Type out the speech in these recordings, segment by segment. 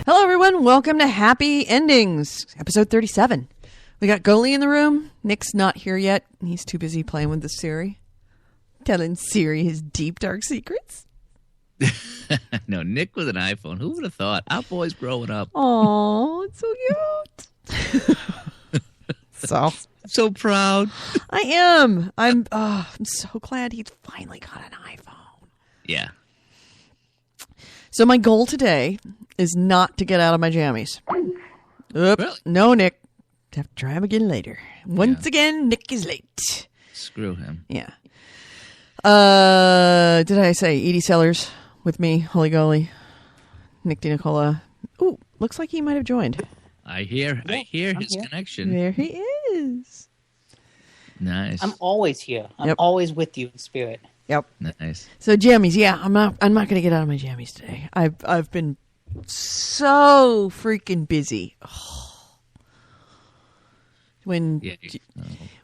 Hello, everyone. Welcome to Happy Endings, episode 37. We got Goalie in the room. Nick's not here yet. He's too busy playing with the Siri. Telling Siri his deep, dark secrets. No, Nick with an iPhone. Who would have thought? Our boy's growing up. Oh, it's so cute. So proud. I am. I'm so glad he's finally got an iPhone. Yeah. So my goal today is not to get out of my jammies. Oops. Really? No, Nick. Have to try him again later. Once again, Nick is late. Screw him. Yeah. Did I say Edie Sellers with me, Holy Goalie, Nick DiNicola? Ooh, looks like he might have joined. I hear his connection. There he is. Nice. I'm always here. I'm Yep. always with you in spirit. Yep. Nice. So jammies, yeah, I'm not going to get out of my jammies today. I've been so freaking busy. When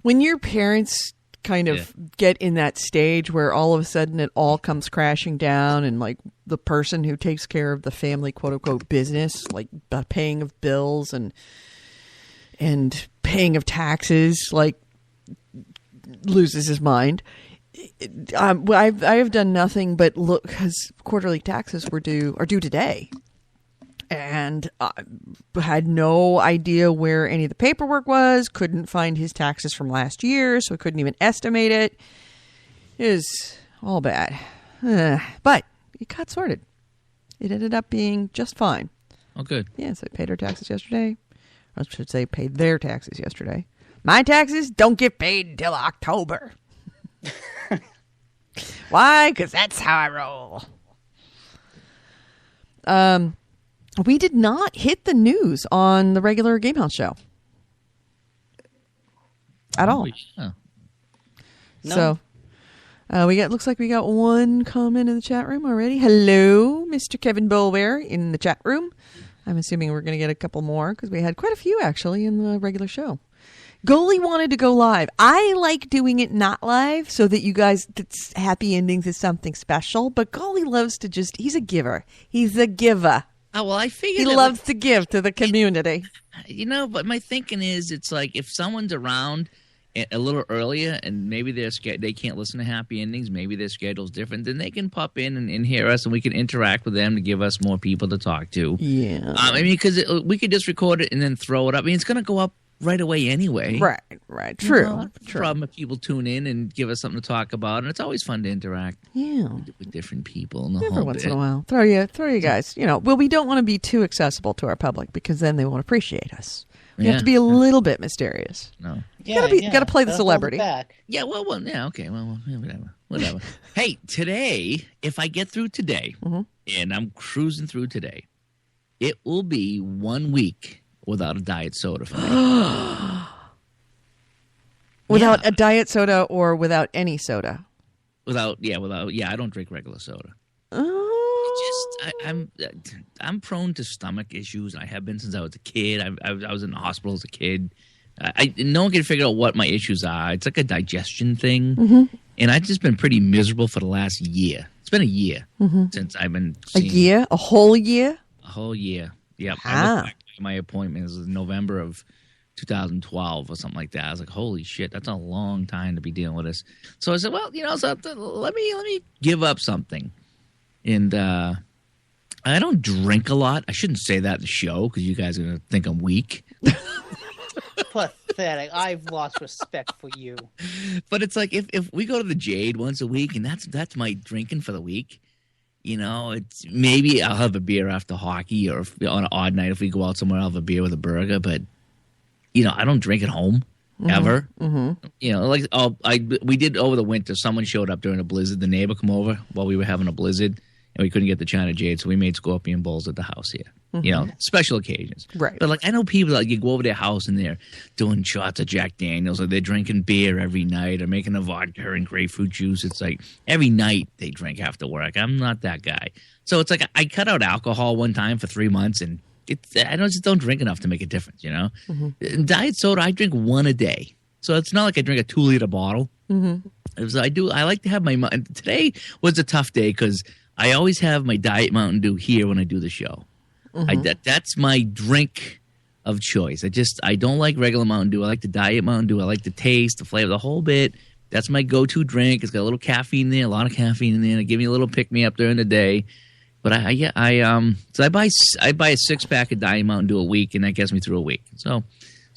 your parents kind of get in that stage where all of a sudden it all comes crashing down, and like the person who takes care of the family quote unquote business, like the paying of bills and paying of taxes, like loses his mind. I have done nothing but look, because quarterly taxes are due today, and I had no idea where any of the paperwork was. Couldn't find his taxes from last year, so I couldn't even estimate it. It was all bad, but it got sorted. It ended up being just fine. Oh, good. Yeah, so I paid our taxes yesterday. I should say paid their taxes yesterday. My taxes don't get paid until October. Why? Because that's how I roll. We did not hit the news on the regular Game House show at all. Yeah. No. So looks like we got one comment in the chat room already. Hello, Mr. Kevin Bulware in the chat room. I'm assuming we're going to get a couple more because we had quite a few actually in the regular show. Goalie wanted to go live. I like doing it not live so that you guys, Happy Endings is something special. But Goalie loves to he's a giver. He's a giver. Oh, well, I figured he loves to give to the community. But my thinking is it's like if someone's around a little earlier and maybe they can't listen to Happy Endings, maybe their schedule's different, then they can pop in and hear us and we can interact with them to give us more people to talk to. Yeah. Because we could just record it and then throw it up. It's going to go up right away anyway. Right. True. True. Problem if people tune in and give us something to talk about, and it's always fun to interact. Yeah. With different people. Every once in a while, throw you guys. We don't want to be too accessible to our public because then they won't appreciate us. We have to be a little bit mysterious. No. Yeah, got to play the celebrity. Yeah. Well. Yeah. Okay. Well. Whatever. Hey, today, if I get through today, and I'm cruising through today, it will be 1 week without a diet soda for me. Without a diet soda or without any soda? Without. I don't drink regular soda. Oh. I'm prone to stomach issues. I have been since I was a kid. I was in the hospital as a kid. No one can figure out what my issues are. It's like a digestion thing. And I've just been pretty miserable for the last year. It's been a year since I've been seeing. A year? A whole year? A whole year. Yep. Ah. I looked back at my appointment. It was November of 2012 or something like that. I was like, holy shit, that's a long time to be dealing with this. So I said, well, let me give up something. And I don't drink a lot. I shouldn't say that at the show because you guys are going to think I'm weak. Pathetic. I've lost respect for you. But it's like if we go to the Jade once a week and that's my drinking for the week, it's maybe I'll have a beer after hockey, or on an odd night if we go out somewhere, I'll have a beer with a burger. But I don't drink at home ever. We did over the winter. Someone showed up during a blizzard. The neighbor come over while we were having a blizzard, and we couldn't get the China Jade, so we made scorpion bowls at the house here. Special occasions. Right. But I know people that you go over their house and they're doing shots of Jack Daniels, or they're drinking beer every night, or making a vodka and grapefruit juice. It's like every night they drink after work. I'm not that guy. So it's like I cut out alcohol one time for 3 months, and I just don't drink enough to make a difference, Diet soda, I drink one a day. So it's not like I drink a 2-liter bottle. I like to have my – today was a tough day because I always have my Diet Mountain Dew here when I do the show. That's my drink of choice. I don't like regular Mountain Dew. I like the Diet Mountain Dew. I like the taste, the flavor, the whole bit. That's my go-to drink. It's got a little caffeine in there, a lot of caffeine in there. It give me a little pick-me-up during the day. But I buy a 6-pack of Diet Mountain Dew a week, and that gets me through a week. So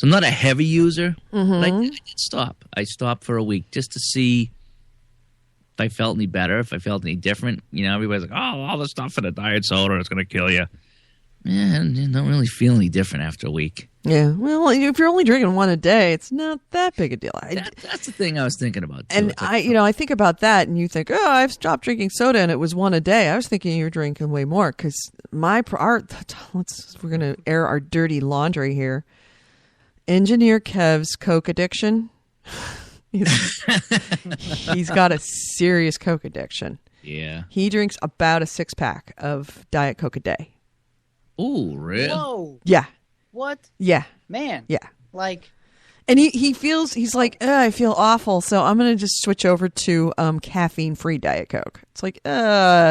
I'm not a heavy user. But I did stop. I stopped for a week just to see if I felt any better, if I felt any different. You know, everybody's like, oh, all the stuff in a diet soda, it's going to kill you. Yeah, I don't really feel any different after a week. Yeah, well, if you're only drinking one a day, it's not that big a deal. That's the thing I was thinking about, too. And I think about that, and you think, oh, I've stopped drinking soda, and it was one a day. I was thinking you're drinking way more, because we're going to air our dirty laundry here. Engineer Kev's Coke addiction. He's got a serious Coke addiction. Yeah. He drinks about a 6-pack of Diet Coke a day. Ooh, really? Whoa. Yeah. What? Yeah. Man. Yeah. Like. And he's like, I feel awful, so I'm going to just switch over to caffeine-free Diet Coke. It's like,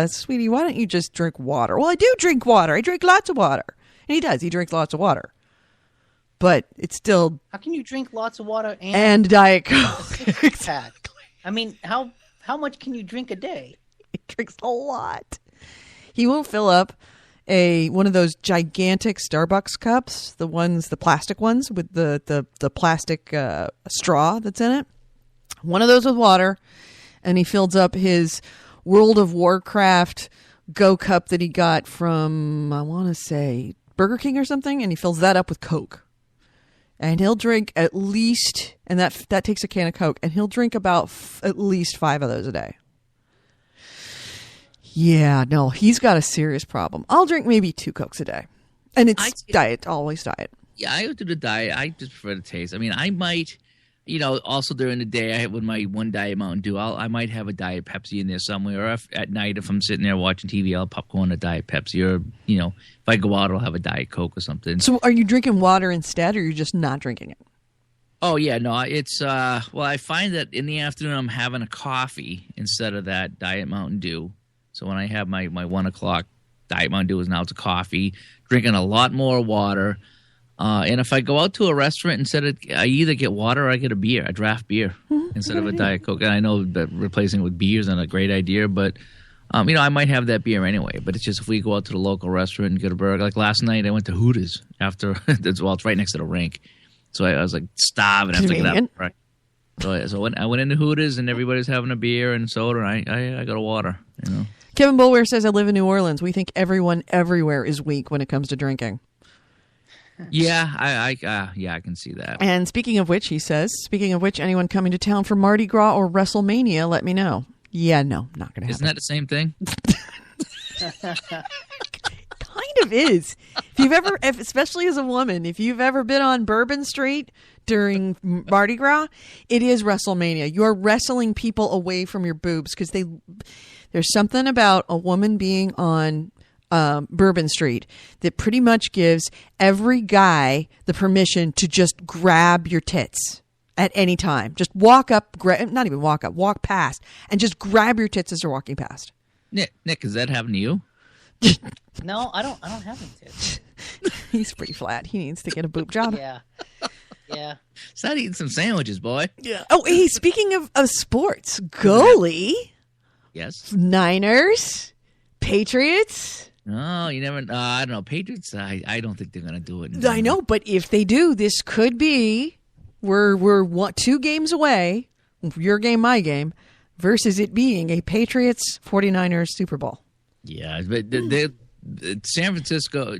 sweetie, why don't you just drink water? Well, I do drink water. I drink lots of water. And he does. He drinks lots of water. But it's still... How can you drink lots of water and Diet Coke? Exactly. I mean, how much can you drink a day? He drinks a lot. He will fill up one of those gigantic Starbucks cups, the plastic ones with the plastic straw that's in it. One of those with water, and he fills up his World of Warcraft Go cup that he got from, I want to say, Burger King or something, and he fills that up with Coke. And he'll drink at least, and that takes a can of Coke, and he'll drink about at least 5 of those a day. Yeah, no, he's got a serious problem. I'll drink maybe 2 Cokes a day. And it's diet, always diet. Yeah, I would do the diet. I just prefer the taste. I mean, I might, also during the day, I have with my one Diet Mountain Dew, I might have a Diet Pepsi in there somewhere. Or at night, if I'm sitting there watching TV, I'll popcorn a Diet Pepsi. Or, if I go out, I'll have a Diet Coke or something. So are you drinking water instead, or are you just not drinking it? Oh, yeah, no, it's, I find that in the afternoon, I'm having a coffee instead of that Diet Mountain Dew. So when I have my 1 o'clock Diet Mountain Dew, now it's a coffee, drinking a lot more water. And if I go out to a restaurant, I either get water or I get a draft beer instead of a Diet Coke. And I know that replacing it with beer isn't a great idea, but, I might have that beer anyway. But it's just if we go out to the local restaurant and get a burger. Like last night, I went to Hooters after, it's right next to the rink. So I was like starving after getting up. Right. So I went into Hooters and everybody's having a beer and soda, and I got a water, Kevin Bulwer says, I live in New Orleans. We think everyone everywhere is weak when it comes to drinking. Yeah, I can see that. And speaking of which, he says, anyone coming to town for Mardi Gras or WrestleMania, let me know. Yeah, no, not going to happen. Isn't that the same thing? Kind of is. Especially as a woman, if you've ever been on Bourbon Street during Mardi Gras, it is WrestleMania. You are wrestling people away from your boobs because there's something about a woman being on Bourbon Street that pretty much gives every guy the permission to just grab your tits at any time. Just walk past and just grab your tits as they're walking past. Nick, does that happen to you? No, I don't have any tits. He's pretty flat. He needs to get a boob job. Yeah. Start eating some sandwiches, boy. Yeah. Oh, hey, speaking of sports, goalie. Yes. Niners, Patriots. Oh, you never. I don't know. Patriots. I don't think they're going to do it. I know, but if they do, this could be. We're 2 games away. Your game, my game, versus it being a Patriots 49ers Super Bowl. Yeah, but San Francisco.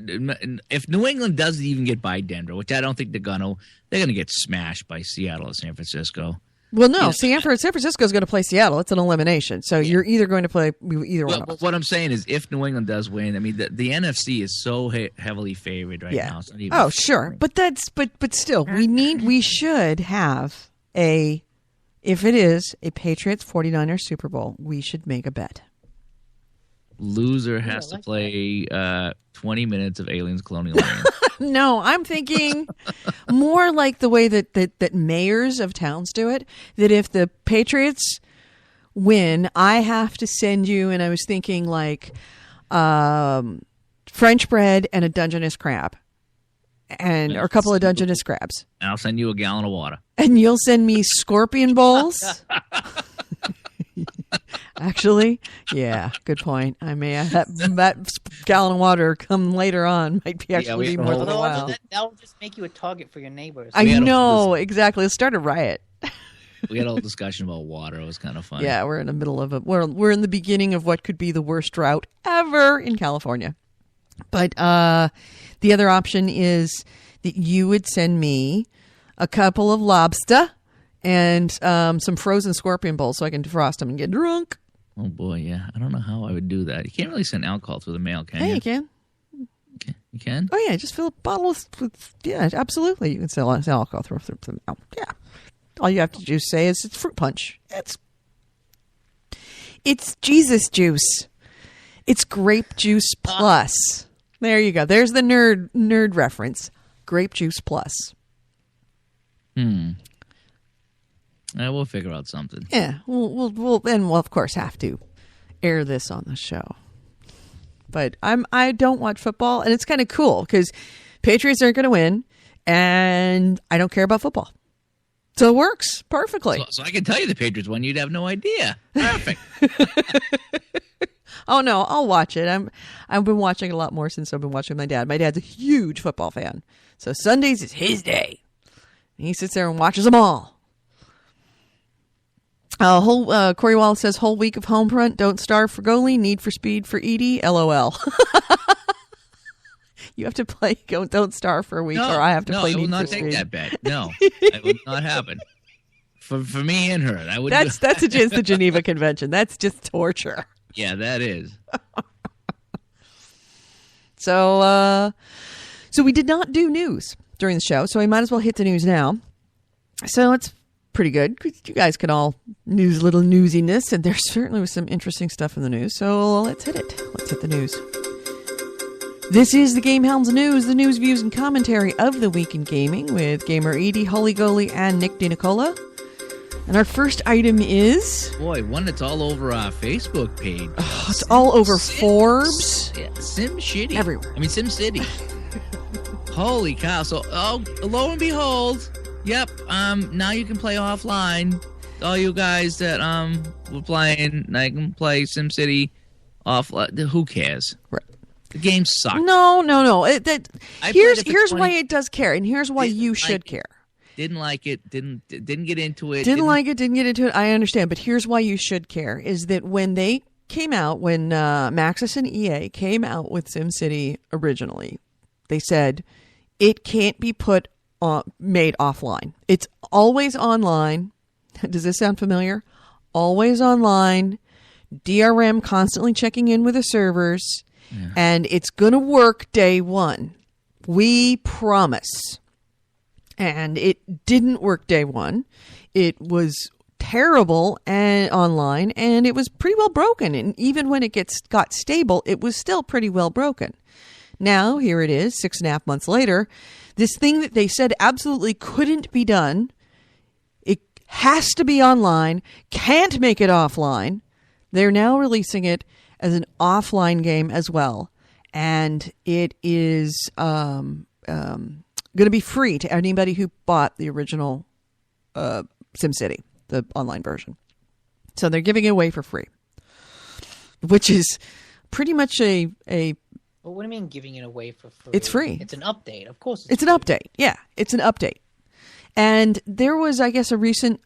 If New England doesn't even get by Denver, which I don't think they're going to get smashed by Seattle or San Francisco. Well, no, San Francisco is going to play Seattle. It's an elimination. So you're either going to play either one of us. What I'm saying is if New England does win, I mean, the NFC is so heavily favored right now. It's not even sure. But still, we should have if it is a Patriots 49ers Super Bowl, we should make a bet. Loser has to play 20 minutes of Aliens Colonial Marines. No, I'm thinking more like the way that mayors of towns do it, that if the Patriots win, I have to send you, and I was thinking like French bread, and a Dungeness crab. Or a couple of Dungeness crabs. And I'll send you a gallon of water. And you'll send me scorpion bowls? Actually, yeah, good point. I may that gallon of water come later on might be actually more than a while. That'll just make you a target for your neighbors. I know, exactly. Let's start a riot. We had a whole discussion about water. It was kind of fun. Yeah, we're in the middle of it. We're in the beginning of what could be the worst drought ever in California. But the other option is that you would send me a couple of lobster and some frozen scorpion bowls so I can defrost them and get drunk. Oh, boy, yeah. I don't know how I would do that. You can't really send alcohol through the mail, can you? Hey, you can. Okay. You can? Oh, yeah, just fill a bottle with yeah, absolutely. You can sell alcohol through the mail. Yeah. All you have to just say is it's fruit punch. It's Jesus juice. It's grape juice plus. There you go. There's the nerd reference. Grape juice plus. We'll figure out something. Yeah, we'll of course have to air this on the show. But I don't watch football, and it's kind of cool because Patriots aren't going to win, and I don't care about football, so it works perfectly. So I can tell you the Patriots won. You'd have no idea. Perfect. Oh no, I'll watch it. I've been watching a lot more since I've been watching my dad. My dad's a huge football fan, so Sundays is his day. And he sits there and watches them all. Corey Wallace says, whole week of home front, don't starve for goalie, need for speed for Edie, LOL. You have to play don't starve for a week, or I have to play need for speed. No, I will not take that bet. No, that would not happen. For me and her. I would. That's against the Geneva Convention. That's just torture. Yeah, that is. So we did not do news during the show, so we might as well hit the news now. So it's pretty good. You guys can all news little newsiness, and there certainly was some interesting stuff in the news. So let's hit it. Let's hit the news. This is the Game Helms News, the news, views, and commentary of the week in gaming with Gamer Edie, Holy Goalie, and Nick DiNicola. And our first item is... Boy, one that's all over our Facebook page. Oh, it's all over Forbes. Sim Shitty. Everywhere. I mean, Sim City. Holy cow. So, lo and behold, yep, now you can play offline. All you guys that were playing, I can play Sim City offline. Who cares? Right. The game sucks. No. Here's why it does care, and here's why you should care. Didn't like it. Didn't get into it. Didn't get into it. I understand, but here's why you should care: is that when they came out, when Maxis and EA came out with SimCity originally, they said it can't be made offline. It's always online. Does this sound familiar? Always online. DRM constantly checking in with the servers. Yeah. And it's going to work day one. We promise. And it didn't work day one. It was terrible and online, and it was pretty well broken. And even when it got stable, it was still pretty well broken. Now, here it is, 6.5 months later. This thing that they said absolutely couldn't be done, it has to be online, can't make it offline. They're now releasing it as an offline game as well. And it is going to be free to anybody who bought the original SimCity, the online version. So they're giving it away for free, which is pretty much a Well, what do you mean giving it away for free? It's free. It's an update. Of course it's an update. Yeah, it's an update. And there was, I guess, a recent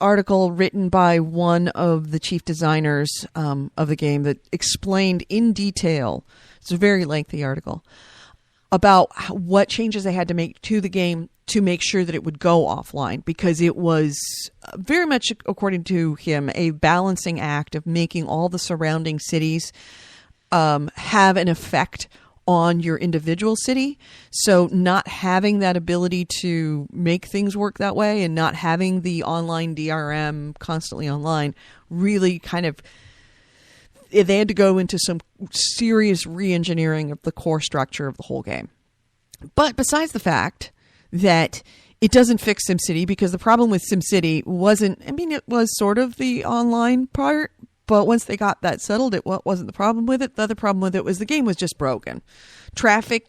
article written by one of the chief designers of the game that explained in detail, it's a very lengthy article, about what changes they had to make to the game to make sure that it would go offline, because it was very much, according to him, a balancing act of making all the surrounding cities have an effect on your individual city. So not having that ability to make things work that way and not having the online DRM constantly online really kind of, they had to go into some serious re-engineering of the core structure of the whole game. But besides the fact that it doesn't fix SimCity, because the problem with SimCity wasn't, I mean, it was sort of the online part, But once they got that settled, it wasn't the problem with it. The other problem with it was the game was just broken. Traffic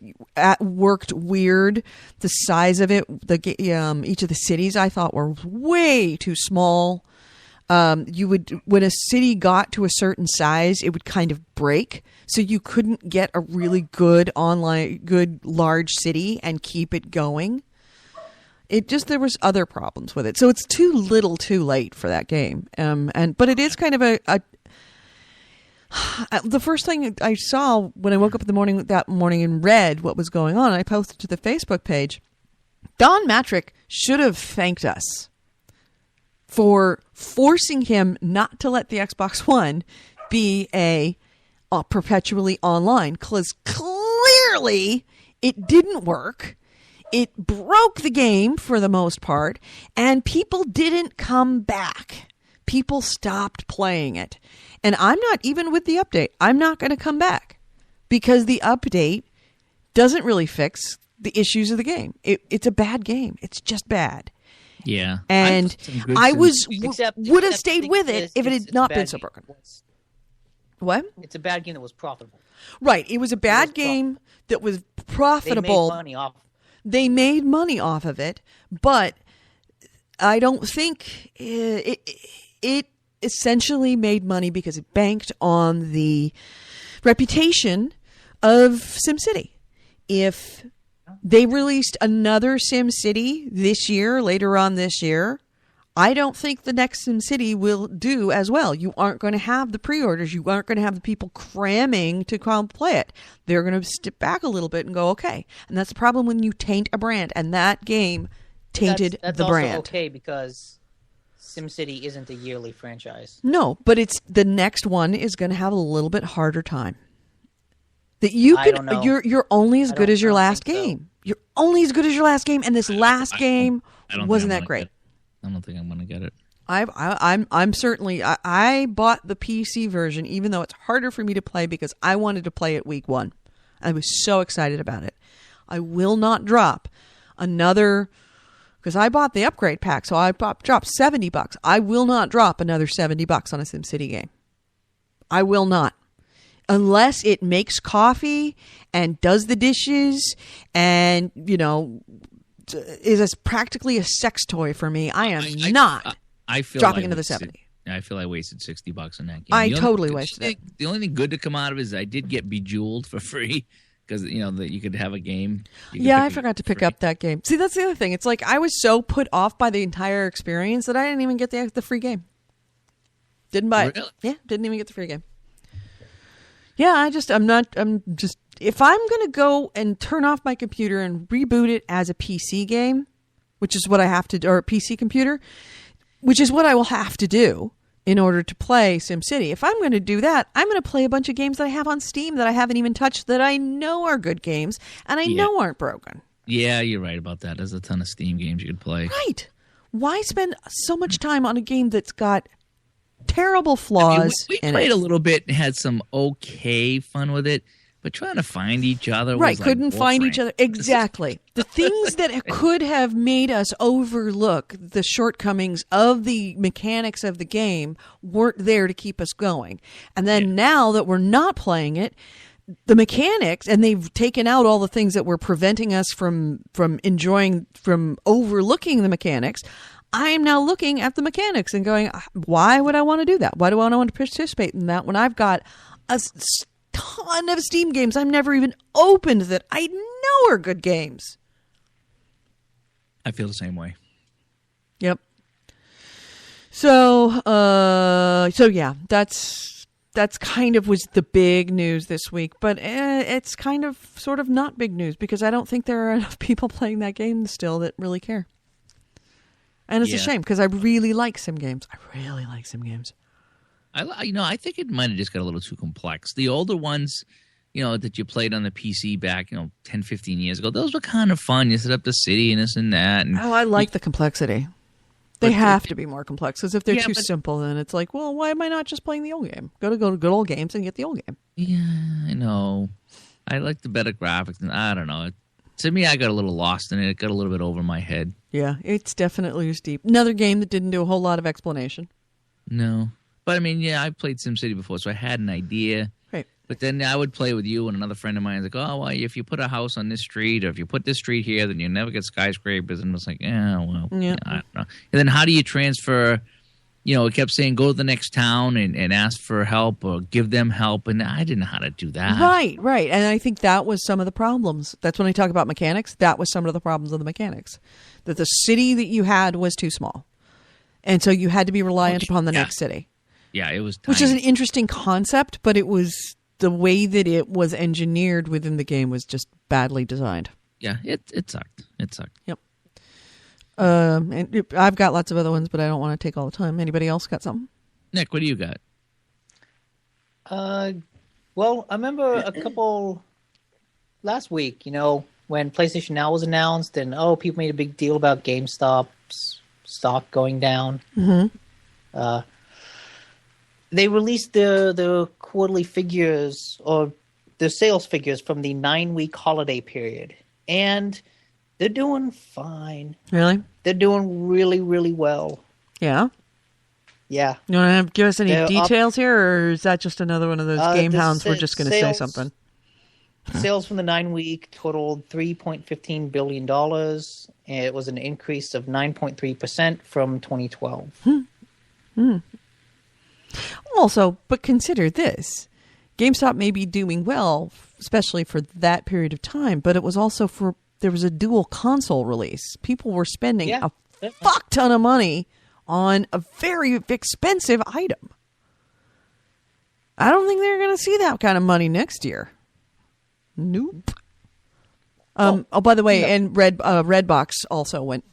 worked weird. The size of it, each of the cities I thought were way too small. When a city got to a certain size, it would kind of break. So you couldn't get a really good large city and keep it going. There was other problems with it. So it's too little too late for that game. But it is kind of the first thing I saw when I woke up that morning and read what was going on, I posted to the Facebook page. Don Matrick should have thanked us for forcing him not to let the Xbox One be a perpetually online, because clearly it didn't work. It broke the game for the most part, and people didn't come back. People stopped playing it. And I'm not, even with the update, I'm not going to come back because the update doesn't really fix the issues of the game. It's a bad game. It's just bad. Yeah. And I would have stayed with it if it had not been so broken. What? It's a bad game that was profitable. Right. It was a bad game that was profitable. They made money off of it, but I don't think it essentially made money because it banked on the reputation of SimCity. If they released another SimCity later on this year, I don't think the next SimCity will do as well. You aren't going to have the pre-orders. You aren't going to have the people cramming to come play it. They're going to step back a little bit and go, okay. And that's the problem when you taint a brand. And that game tainted that's the brand. That's also okay because SimCity isn't a yearly franchise. No, but the next one is going to have a little bit harder time. You're only as good as your last game. So. You're only as good as your last game, and this last game wasn't that great. I don't think I'm going to get it. I'm certainly. I bought the PC version, even though it's harder for me to play because I wanted to play it week one. I was so excited about it. I will not drop another, because I bought the upgrade pack, so I dropped $70. I will not drop another $70 on a SimCity game. I will not. Unless it makes coffee and does the dishes and, is practically a sex toy for me. I am not dropping another 70. I feel I wasted $60 on that game. I totally wasted it. The only thing good to come out of it is I did get Bejeweled for free because, that you could have a game. Yeah, I forgot to pick up that game. See, that's the other thing. It's like I was so put off by the entire experience that I didn't even get the free game. Didn't buy it. Really? Yeah, didn't even get the free game. Yeah, if I'm going to go and turn off my computer and reboot it as a PC game, which is what I have to do, or a PC computer, which is what I will have to do in order to play SimCity. If I'm going to do that, I'm going to play a bunch of games that I have on Steam that I haven't even touched that I know are good games and I know aren't broken. Yeah, you're right about that. There's a ton of Steam games you could play. Right. Why spend so much time on a game that's got terrible flaws? We played a little bit and had some okay fun with it, but trying to find each other right, was couldn't find each other. Exactly. The things that could have made us overlook the shortcomings of the mechanics of the game weren't there to keep us going. And then now that we're not playing it, the mechanics, and they've taken out all the things that were preventing us from overlooking the mechanics. I am now looking at the mechanics and going, why would I want to do that? Why do I want to participate in that when I've got a ton of Steam games I've never even opened that I know are good games? I feel the same way. Yep. So yeah, that's kind of was the big news this week, but it's kind of sort of not big news because I don't think there are enough people playing that game still that really care. And it's a shame because I really like sim games. I think it might have just got a little too complex. The older ones, that you played on the PC back, 10, 15 years ago, those were kind of fun. You set up the city and this and that. And I like the complexity. They have to be more complex because if they're too simple, then it's like, well, why am I not just playing the old game? Go to good old games and get the old game. Yeah, I know. I like the better graphics. And I don't know. To me, I got a little lost in it. It got a little bit over my head. Yeah, it's definitely deep. Another game that didn't do a whole lot of explanation. No. But I mean, yeah, I played SimCity before, so I had an idea. Right. But then I would play with you and another friend of mine. Like, oh, well, if you put a house on this street, or if you put this street here, then you never get skyscrapers. And it's like, well, Yeah. I don't know. And then how do you transfer? It kept saying go to the next town and ask for help or give them help, and I didn't know how to do that. Right. And I think that was some of the problems. That's when I talk about mechanics. That was some of the problems of the mechanics. That the city that you had was too small. And so you had to be reliant upon the next city. Yeah, it was tiny. Which is an interesting concept, but it was the way that it was engineered within the game was just badly designed. Yeah, it sucked. It sucked. Yep. And I've got lots of other ones, but I don't want to take all the time. Anybody else got something? Nick, what do you got? Well, I remember a couple last week, when PlayStation Now was announced, and people made a big deal about GameStop's stock going down. Mm-hmm. They released the quarterly figures or the sales figures from the 9-week holiday period, and they're doing fine. Really? They're doing really, really well. Yeah. Yeah. You want to give us any They're details here, or is that just another one of those game the hounds we're just going to say sales- something? Sales from the 9-week totaled $3.15 billion. And it was an increase of 9.3% from 2012. Also, but consider this. GameStop may be doing well, especially for that period of time, but it was also there was a dual console release. People were spending a fuck ton of money on a very expensive item. I don't think they're going to see that kind of money next year. Nope. By the way, and Redbox also went.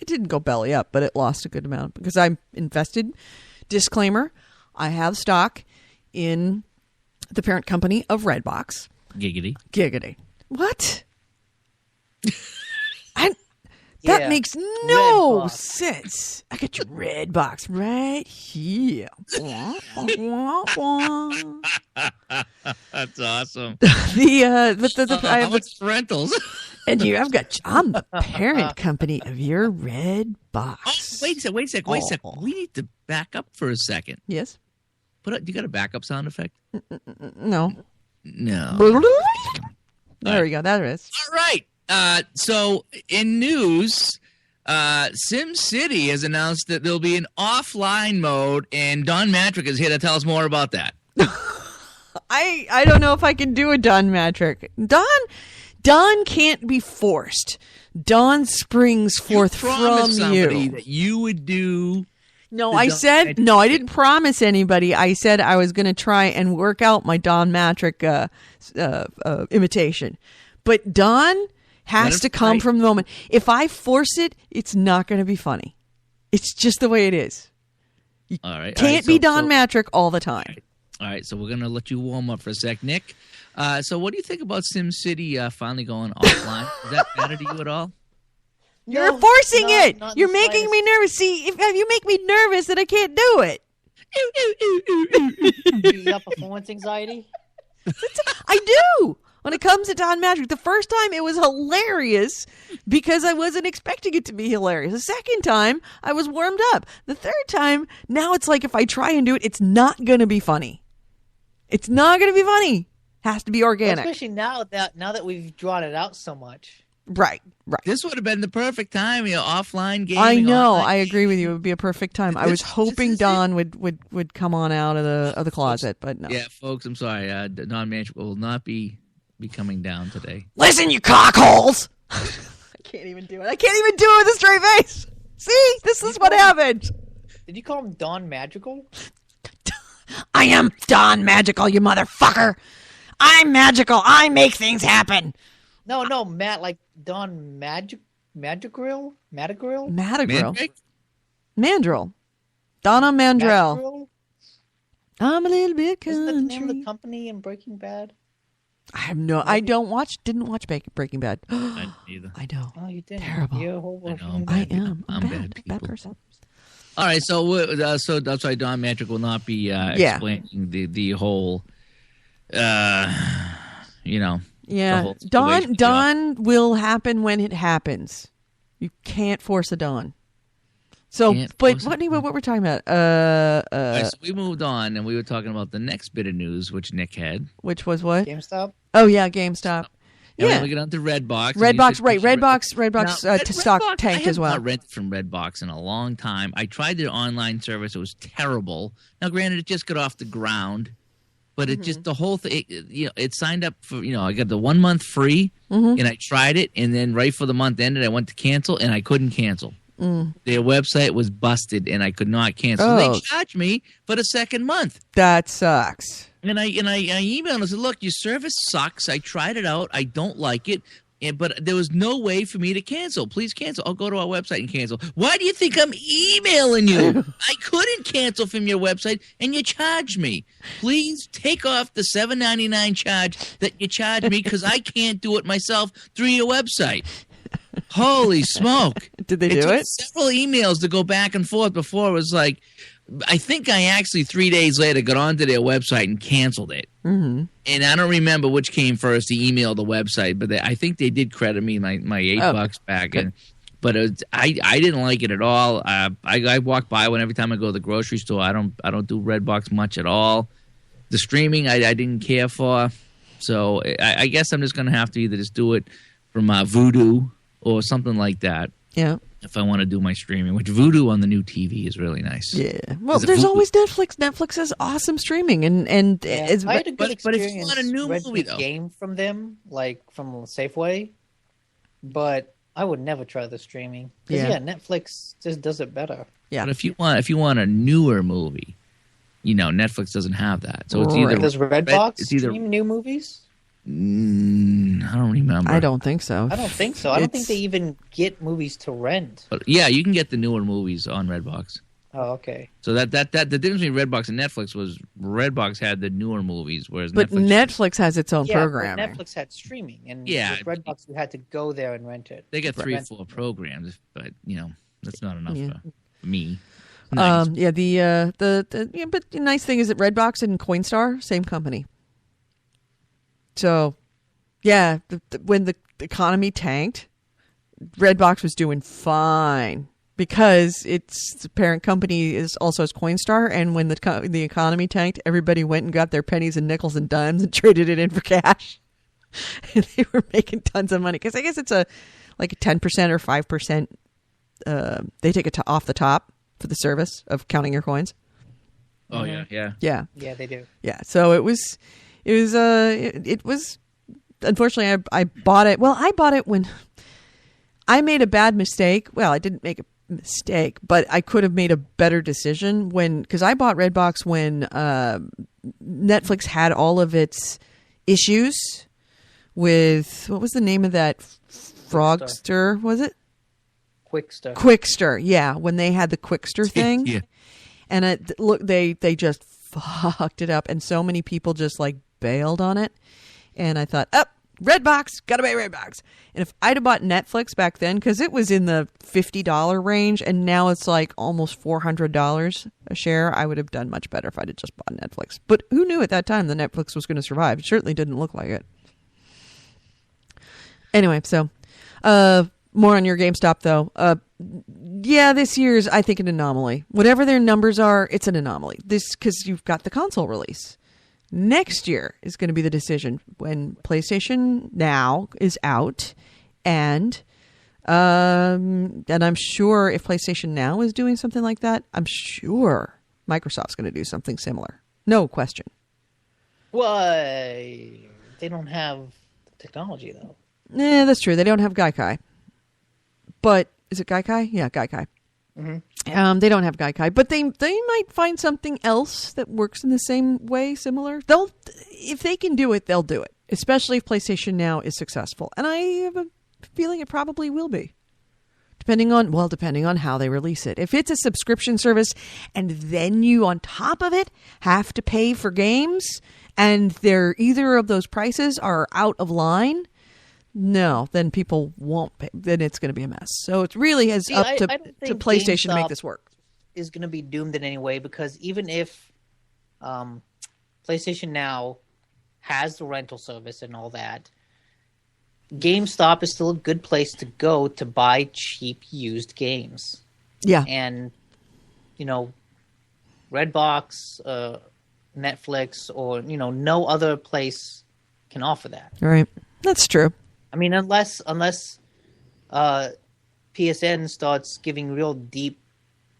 It didn't go belly up, but it lost a good amount because I'm invested. Disclaimer: I have stock in the parent company of Redbox. Giggity. What? That makes no sense. I got your Redbox right here. That's awesome. I have what's rentals? And I'm the parent company of your Redbox. Wait a sec. We need to back up for a second. Yes. You got a backup sound effect? No. No. There we go. That is. All right. So in news, SimCity has announced that there'll be an offline mode, and Don Matrick is here to tell us more about that. I don't know if I can do a Don Matrick. Don can't be forced. Don springs forth from you. That you would do. No, I didn't promise anybody. I said I was going to try and work out my Don Matrick imitation. But Don has to come from the moment. If I force it, it's not going to be funny. It's just the way it is. You can't be Don Matrick all the time. All right, so we're going to let you warm up for a sec. Nick, so what do you think about SimCity finally going offline? Does that matter to you at all? You're forcing it. You're making me nervous. See, if you make me nervous, then I can't do it. You got performance anxiety? I do. When it comes to Don Matrick, the first time it was hilarious because I wasn't expecting it to be hilarious. The second time, I was warmed up. The third time, now it's like if I try and do it, it's not going to be funny. It's not going to be funny. Has to be organic. Especially now that we've drawn it out so much. Right. This would have been the perfect time, offline gaming. I know. I agree with you. It would be a perfect time. I was hoping Don would come on out of the closet, but no. Yeah, folks, I'm sorry. Don Matrick will not be coming down today. Listen, you cockholes! I can't even do it. I can't even do it with a straight face. See? This is what happened. Did you call him Don Magical? I am Don Magical, you motherfucker. I'm magical. I make things happen. No, Matt, like Don Madrigal? Mandrill. Mandrill? Donna Mandrell. Madrigal? I'm a little bit country. Isn't that the name of the company in Breaking Bad? I have no. I didn't watch Breaking Bad. I didn't either. I know. Oh, you didn't. Terrible. You're a whole I am. I'm bad people. Bad person. All right, so that's why Don Matrick will not be explaining the whole, Yeah. the whole situation. Dawn will happen when it happens. You can't force a dawn. So, Can't but post what it. we're talking about? All right, so we moved on, and we were talking about the next bit of news, which Nick had. Which was what? GameStop. Oh yeah, GameStop. And Yeah, then we get on to Redbox. and you Redbox. said Right, you should Redbox. Now, To stock Redbox, I tanked have as well. not rented from Redbox in a long time. I tried their online service; it was terrible. Now, granted, it just got off the ground, but it just the whole thing. It signed up for. I got the 1 month free, and I tried it, and then right for the month ended, I went to cancel, and I couldn't cancel. Their website was busted, and I could not cancel. So Oh. they charged me for the second month. That sucks. And I emailed and I said, look, your service sucks. I tried it out. I don't like it. But there was no way for me to cancel. Please cancel. I'll go to our website and cancel. Why do you think I'm emailing you? I couldn't cancel from your website, and you charged me. Please take off the $7.99 charge that you charged me because I can't do it myself through your website. Holy smoke. Did they do took it? several emails to go back and forth before it was like, I think I actually 3 days later got onto their website and canceled it. Mm-hmm. And I don't remember which came first, the email or the website, but I think they did credit me my $8 back. Good. But I didn't like it at all. I walk by one every time I go to the grocery store. I don't do Redbox much at all. The streaming I didn't care for. So I guess I'm just going to have to either just do it from Voodoo or something like that. Yeah. If I want to do my streaming, which Voodoo on the new TV is really nice. Yeah. Well, Is it there's Voodoo? always Netflix. Netflix has awesome streaming, and it's, I had a good but if you experience want a new renting movie, a though. game from them, like from Safeway, but I would never try the streaming. 'Cause, Yeah. Netflix just does it better. yeah. But if you want a newer movie, Netflix doesn't have that. So it's either Right. Does Redbox it's either stream new movies? I don't remember. I don't think so. I don't think so. I don't think It's- they even get movies to rent. But yeah, you can get the newer movies on Redbox. Oh, okay. So that the difference between Redbox and Netflix was Redbox had the newer movies, whereas But Netflix Netflix has its own Yeah, but programming. Netflix had streaming, and Yeah. with Redbox you had to go there and rent it. they got three or Rent- four programs, but that's not enough Yeah. for me. Nice. Yeah, but the nice thing is that Redbox and Coinstar, same company. So, yeah, when the economy tanked, Redbox was doing fine because its the parent company is also as Coinstar, and when the economy tanked, everybody went and got their pennies and nickels and dimes and traded it in for cash, and they were making tons of money because I guess it's a 10% or 5%. They take it off the top for the service of counting your coins. Oh yeah. Yeah. Yeah, they do. Yeah, so it was unfortunately I bought it. Well, I bought it when I made a bad mistake. Well, I didn't make a mistake, but I could have made a better decision because I bought Redbox when Netflix had all of its issues with what was the name of that Frogster? Was it Quickster. Quickster? Yeah, when they had the Quickster thing. Yeah. And they just fucked it up, and so many people just bailed on it. And I thought, Redbox, gotta buy Redbox. And if I'd have bought Netflix back then, because it was in the $50 range, and now it's almost $400 a share, I would have done much better if I'd have just bought Netflix. But who knew at that time that Netflix was going to survive? It certainly didn't look like it. Anyway, so more on your GameStop though. Yeah, this year's, I think, an anomaly. Whatever their numbers are, it's an anomaly. This because you've got the console release. Next year is going to be the decision when PlayStation Now is out, and I'm sure if PlayStation Now is doing something like that, I'm sure Microsoft's going to do something similar. No question. Why? They don't have the technology though. Yeah, that's true. They don't have Gaikai. But is it Gaikai? Yeah, Gaikai. Mm-hmm. They don't have Gaikai, but they might find something else that works in the same way, similar. If they can do it, they'll do it. Especially if PlayStation Now is successful, and I have a feeling it probably will be, depending on how they release it. If it's a subscription service, and then you on top of it have to pay for games, and either of those prices are out of line. No, then people won't pay. Then it's going to be a mess. So it really is up I to don't think PlayStation to make GameStop this work. Is going to be doomed in any way because even if PlayStation Now has the rental service and all that, GameStop is still a good place to go to buy cheap used games. Yeah. And, Redbox, Netflix, or, no other place can offer that. Right. That's true. I mean, unless PSN starts giving real deep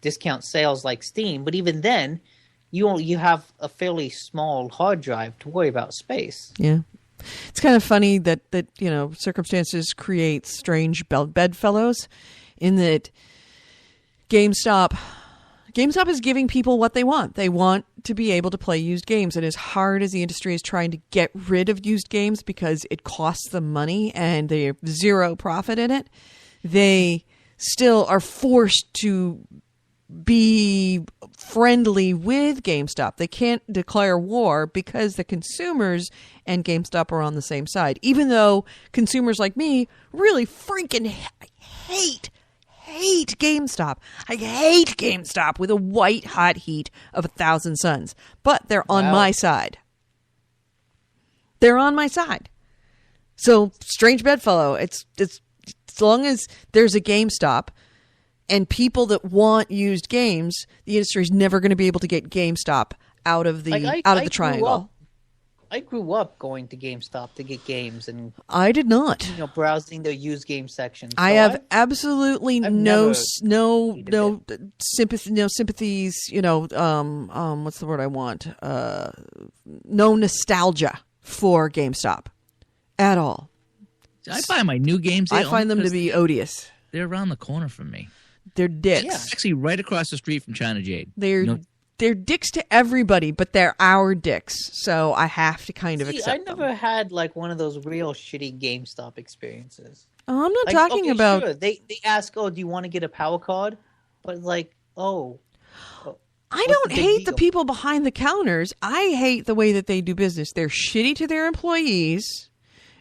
discount sales like Steam, but even then, you have a fairly small hard drive to worry about space. Yeah. It's kind of funny that circumstances create strange bedfellows in that GameStop is giving people what they want. They want to be able to play used games. And as hard as the industry is trying to get rid of used games because it costs them money and they have zero profit in it, they still are forced to be friendly with GameStop. They can't declare war because the consumers and GameStop are on the same side. Even though consumers like me really freaking hate GameStop. I hate GameStop with a white hot heat of 1,000 suns. But they're on my side. They're on my side. So, strange bedfellow. It's as long as there's a GameStop and people that want used games, the industry is never going to be able to get GameStop out of the triangle. I grew up going to GameStop to get games, and I did not. Browsing their used game section. So I have absolutely no sympathies. What's the word I want? No nostalgia for GameStop at all. I find my new games. I find them to be odious. They're around the corner from me. They're dicks. Yeah. Actually, right across the street from China Jade. They're dicks to everybody, but they're our dicks. So I have to kind of accept them. I never had one of those real shitty GameStop experiences. Oh, I'm not talking about. Sure. They ask, "Oh, do you want to get a power card?" But I don't hate the people behind the counters. I hate the way that they do business. They're shitty to their employees.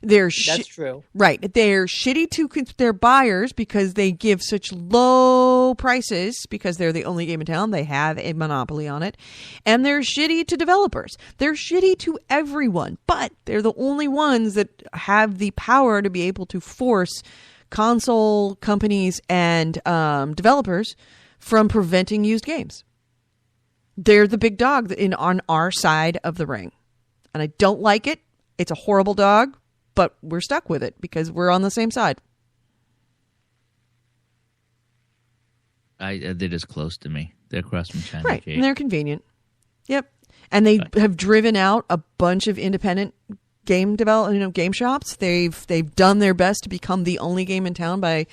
That's true. Right. They're shitty to their buyers because they give such low prices because they're the only game in town. They have a monopoly on it. And they're shitty to developers. They're shitty to everyone. But they're the only ones that have the power to be able to force console companies and developers from preventing used games. They're the big dog on our side of the ring. And I don't like it. It's a horrible dog. But we're stuck with it because we're on the same side. They're just close to me. They're across from China. Right, and they're convenient. Yep. And they have driven out a bunch of independent game game shops. They've done their best to become the only game in town by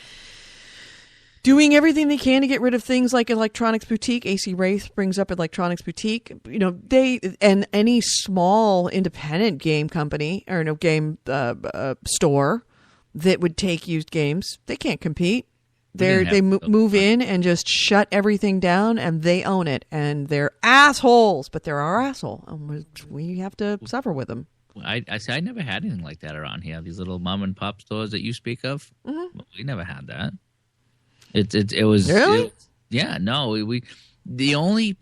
doing everything they can to get rid of things like Electronics Boutique. AC Wraith brings up Electronics Boutique. They and any small independent game company or game store that would take used games, they can't compete. They move in and just shut everything down, and they own it. And they're assholes, but they're our asshole, and we have to suffer with them. I never had anything like that around here. These little mom and pop stores that you speak of, we never had that. It was really the only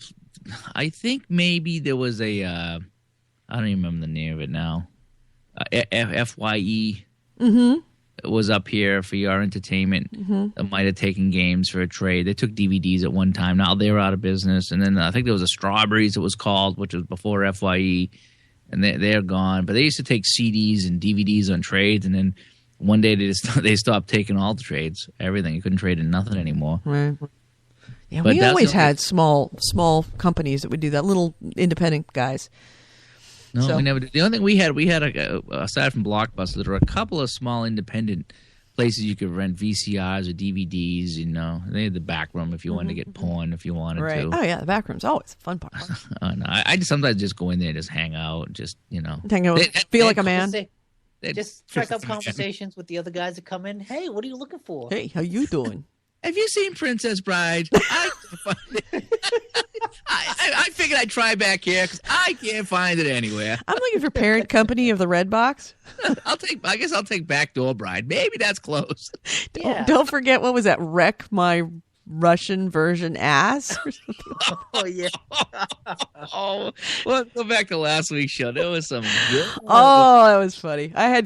I think maybe there was a I don't even remember the name of it now. FYE was up here for your entertainment. That might have taken games for a trade. They took DVDs at one time. Now they're out of business. And then I think there was a Strawberries it was called, which was before FYE, and they're gone. But they used to take CDs and DVDs on trades, and then one day they stopped taking all the trades, everything. You couldn't trade in nothing anymore. Right. Yeah, but we always had small companies that would do that, little independent guys. No, we never did. The only thing we had aside from Blockbuster, there were a couple of small independent places you could rent VCRs or DVDs. They had the back room if you wanted to get porn if you wanted to. Oh yeah, the back room's always a fun part. No, I just sometimes just go in there and just hang out, just hang out, feel like a man. Just strike up conversations with the other guys that come in. Hey, what are you looking for? Hey, how you doing? Have you seen Princess Bride? I figured I'd try back here because I can't find it anywhere. I'm looking for Parent Company of the Red Box. I guess I'll take Backdoor Bride. Maybe that's close. Don't forget, what was that? Wreck My Russian Version Ass? Oh yeah. Well, go back to last week's show. There was some good. Oh, that was funny. I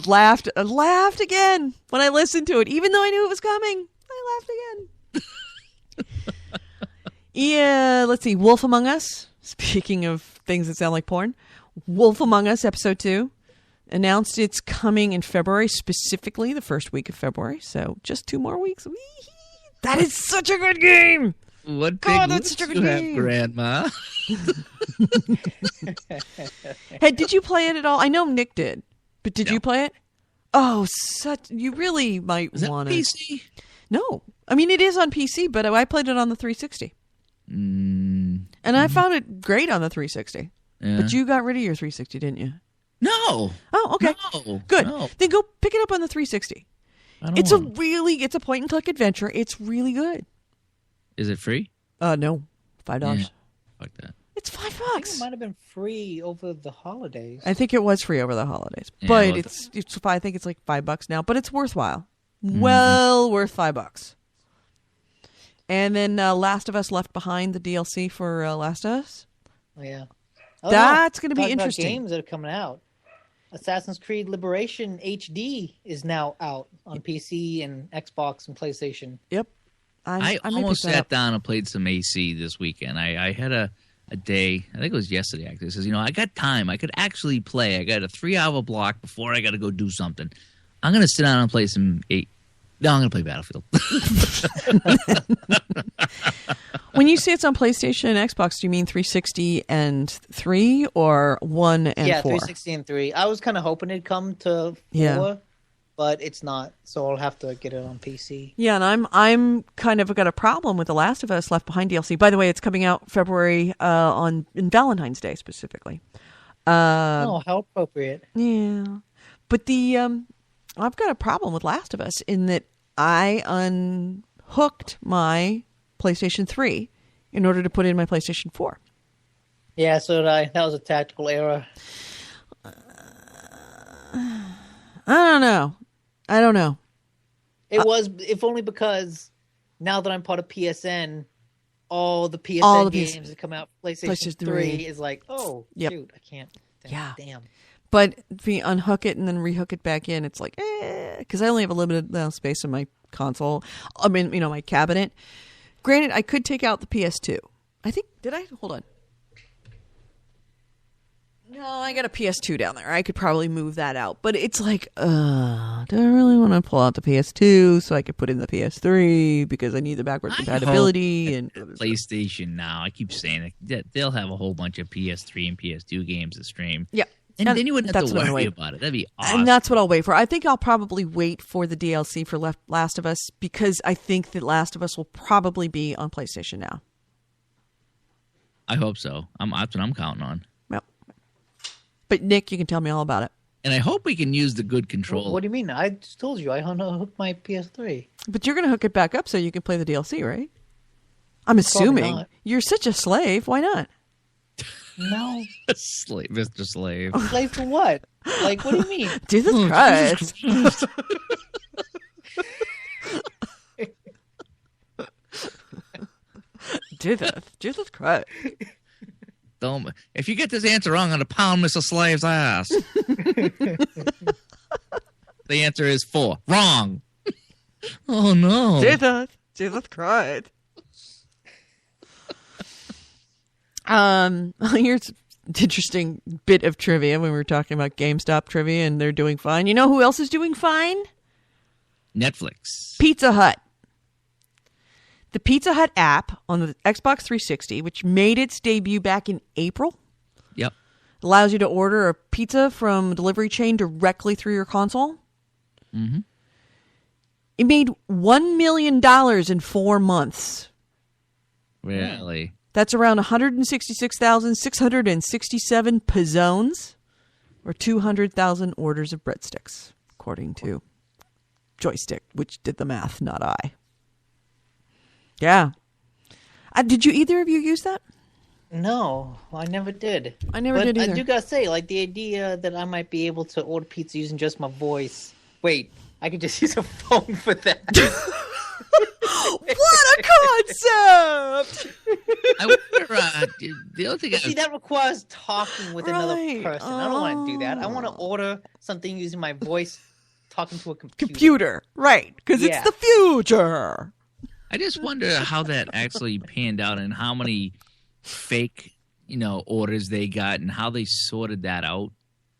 laughed again when I listened to it, even though I knew it was coming. I laughed again. Yeah, let's see. Wolf Among Us. Speaking of things that sound like porn, Wolf Among Us episode 2 announced it's coming in February, specifically the first week of February. So just 2 more weeks. Whee! That is such a good game. What God, big that's lips such a you good have, game. Grandma? Hey, did you play it at all? I know Nick did, but did No. you play it? Oh, you really might Is that want to. PC? No, I mean it is on PC, but I played it on the 360, and I found it great on the 360. Yeah. But you got rid of your 360, didn't you? No. Oh, okay, No. good. No. Then go pick it up on the 360. I don't It's want it's a point and click adventure. It's really good. Is it free? No, $5. Yeah. Fuck that. It's $5. I think it might have been free over the holidays. I think it was free over the holidays, Yeah, but well, it's I think it's like $5 now, but it's worthwhile. Well worth $5. And then Last of Us Left Behind, the DLC for Last of Us. Oh, yeah. That's going to be Talking about interesting. games that are coming out. Assassin's Creed Liberation HD is now out on PC and Xbox and PlayStation. Yep. I may almost pick that sat up. down and played some AC this weekend. I had a day, I think it was yesterday actually. It says, I got time. I could actually play. I got a 3-hour block before I got to go do something. I'm going to sit down and play some No, I'm going to play Battlefield. When you say it's on PlayStation and Xbox, do you mean 360 and 3 or 1 and 4? Yeah, 360 and 3. I was kind of hoping it'd come to 4, Yeah. but it's not, so I'll have to get it on PC. Yeah, and I'm kind of got a problem with The Last of Us Left Behind DLC. By the way, it's coming out February in Valentine's Day specifically. Oh, how appropriate. Yeah, but I've got a problem with Last of Us in that I unhooked my PlayStation 3 in order to put in my PlayStation 4. Yeah, so did I. That was a tactical error. I don't know. It was, if only because now that I'm part of PSN, all the PSN All the games that come out PlayStation PlayStation 3 3 is like, oh, Yep. shoot, I can't. Yeah. Damn. But if you unhook it and then rehook it back in, it's like, because I only have a limited amount of space in my console. I mean, my cabinet. Granted, I could take out the PS2. I think, did I? Hold on. No, I got a PS2 down there. I could probably move that out. But it's like, do I really want to pull out the PS2 so I could put in the PS3 because I need the backward compatibility? And PlayStation now, I keep saying it, they'll have a whole bunch of PS3 and PS2 games to stream. yeah. And then you wouldn't have that's to what I'm worry waiting- about it. That'd be awesome. And that's what I'll wait for. I think I'll probably wait for the DLC for Last of Us because I think that Last of Us will probably be on PlayStation now. I hope so. That's what I'm counting on. Yep. But Nick, you can tell me all about it. And I hope we can use the good controller. What do you mean? I just told you I unhooked my PS3. But you're going to hook it back up so you can play the DLC, right? I'm assuming. not. You're such a slave. Why not? No. Slave, Mr. Slave. Play for what? Like, what do you mean? Jesus Oh, Christ. Jesus Christ. Don't. If you get this answer wrong, I'm going to pound Mr. Slave's ass. The answer is 4. Wrong. Oh, no. Jesus Christ. Here's an interesting bit of trivia when we were talking about GameStop trivia and they're doing fine. You know who else is doing fine? Netflix. Pizza Hut. The Pizza Hut app on the Xbox 360, which made its debut back in April, Yep. allows you to order a pizza from a delivery chain directly through your console. Mm-hmm. It made $1 million in 4 months. Really? That's around 166,667 pizzones, or 200,000 orders of breadsticks, according to Joystick, which did the math, not I. Yeah. Did you either of you use that? No, I never did. I never But did either. I do gotta say, like, the idea that I might be able to order pizza using just my voice. Wait, I could just use a phone for that. What a concept! I wonder, the other thing See, that requires talking with another Right. person. I don't want to do that. I want to order something using my voice, talking to a computer. Computer, right? Because Yeah. it's the future. I just wonder how that actually panned out and how many fake, orders they got and how they sorted that out.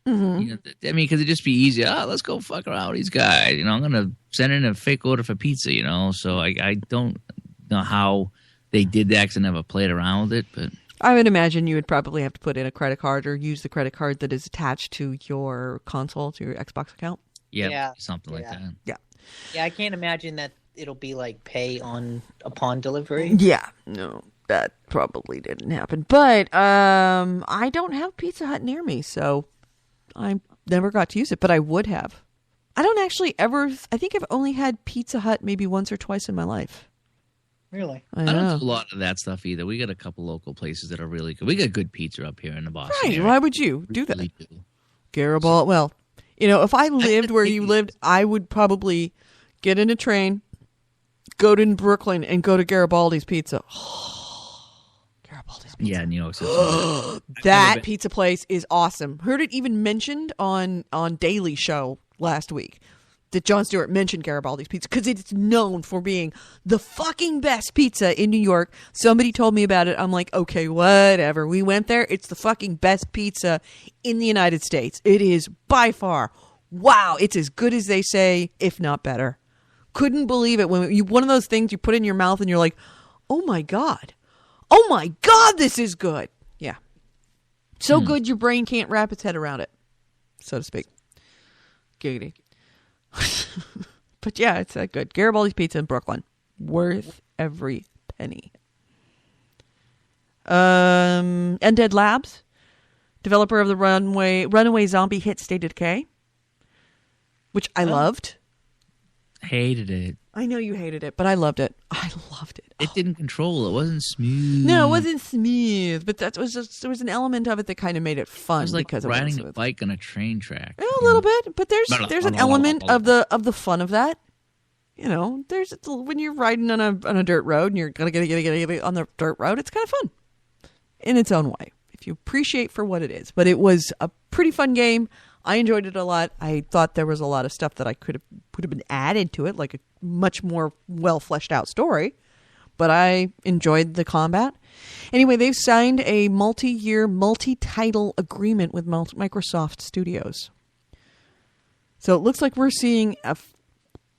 Mm-hmm. I mean, because it'd just be easy. Oh, let's go fuck around with these guys. I'm going to send in a fake order for pizza, So I don't know how they did that because I never played around with it. But I would imagine you would probably have to put in a credit card or use the credit card that is attached to your console, to your Xbox account. Yeah. Something like that. Yeah. Yeah, I can't imagine that it'll be like pay upon delivery. Yeah, no, that probably didn't happen. But I don't have Pizza Hut near me, so I never got to use it, but I would have. I don't actually ever, I think I've only had Pizza Hut maybe once or twice in my life. Really? I don't know. do a lot of that stuff either. We got a couple local places that are really good. We got good pizza up here in the Boston Right, area. why would you do that? Really do. Garibaldi, well, if I lived where you lived, I would probably get in a train, go to Brooklyn, and go to Garibaldi's Pizza. Garibaldi's Pizza. Yeah, New York City. That pizza place is awesome. Heard it even mentioned on Daily Show last week that Jon Stewart mentioned Garibaldi's Pizza because it's known for being the fucking best pizza in New York. Somebody told me about it. I'm like, okay, whatever. We went there. It's the fucking best pizza in the United States. It is by far. Wow, it's as good as they say, if not better. Couldn't believe it when one of those things you put in your mouth and you're like, oh my God, this is good. Yeah. So good your brain can't wrap its head around it, so to speak. Giggity. But yeah, it's that good. Garibaldi's Pizza in Brooklyn. Worth every penny. Undead Labs, developer of the runaway zombie hit State of Decay, which I loved. Hated it. I know you hated it, but I loved it. I loved it. It didn't control. It wasn't smooth. No, it wasn't smooth, but there was an element of it that kind of made it fun. It was like because riding it wasn't a smooth. bike on a train track. A little bit, but there's an element of the fun of that. There's when you're riding on a dirt road and you're gonna get on the dirt road. It's kind of fun in its own way if you appreciate for what it is. But it was a pretty fun game. I enjoyed it a lot. I thought there was a lot of stuff that would have been added to it, like a much more well fleshed out story. But I enjoyed the combat. Anyway, they've signed a multi-year, multi-title agreement with Microsoft Studios. So it looks like we're seeing a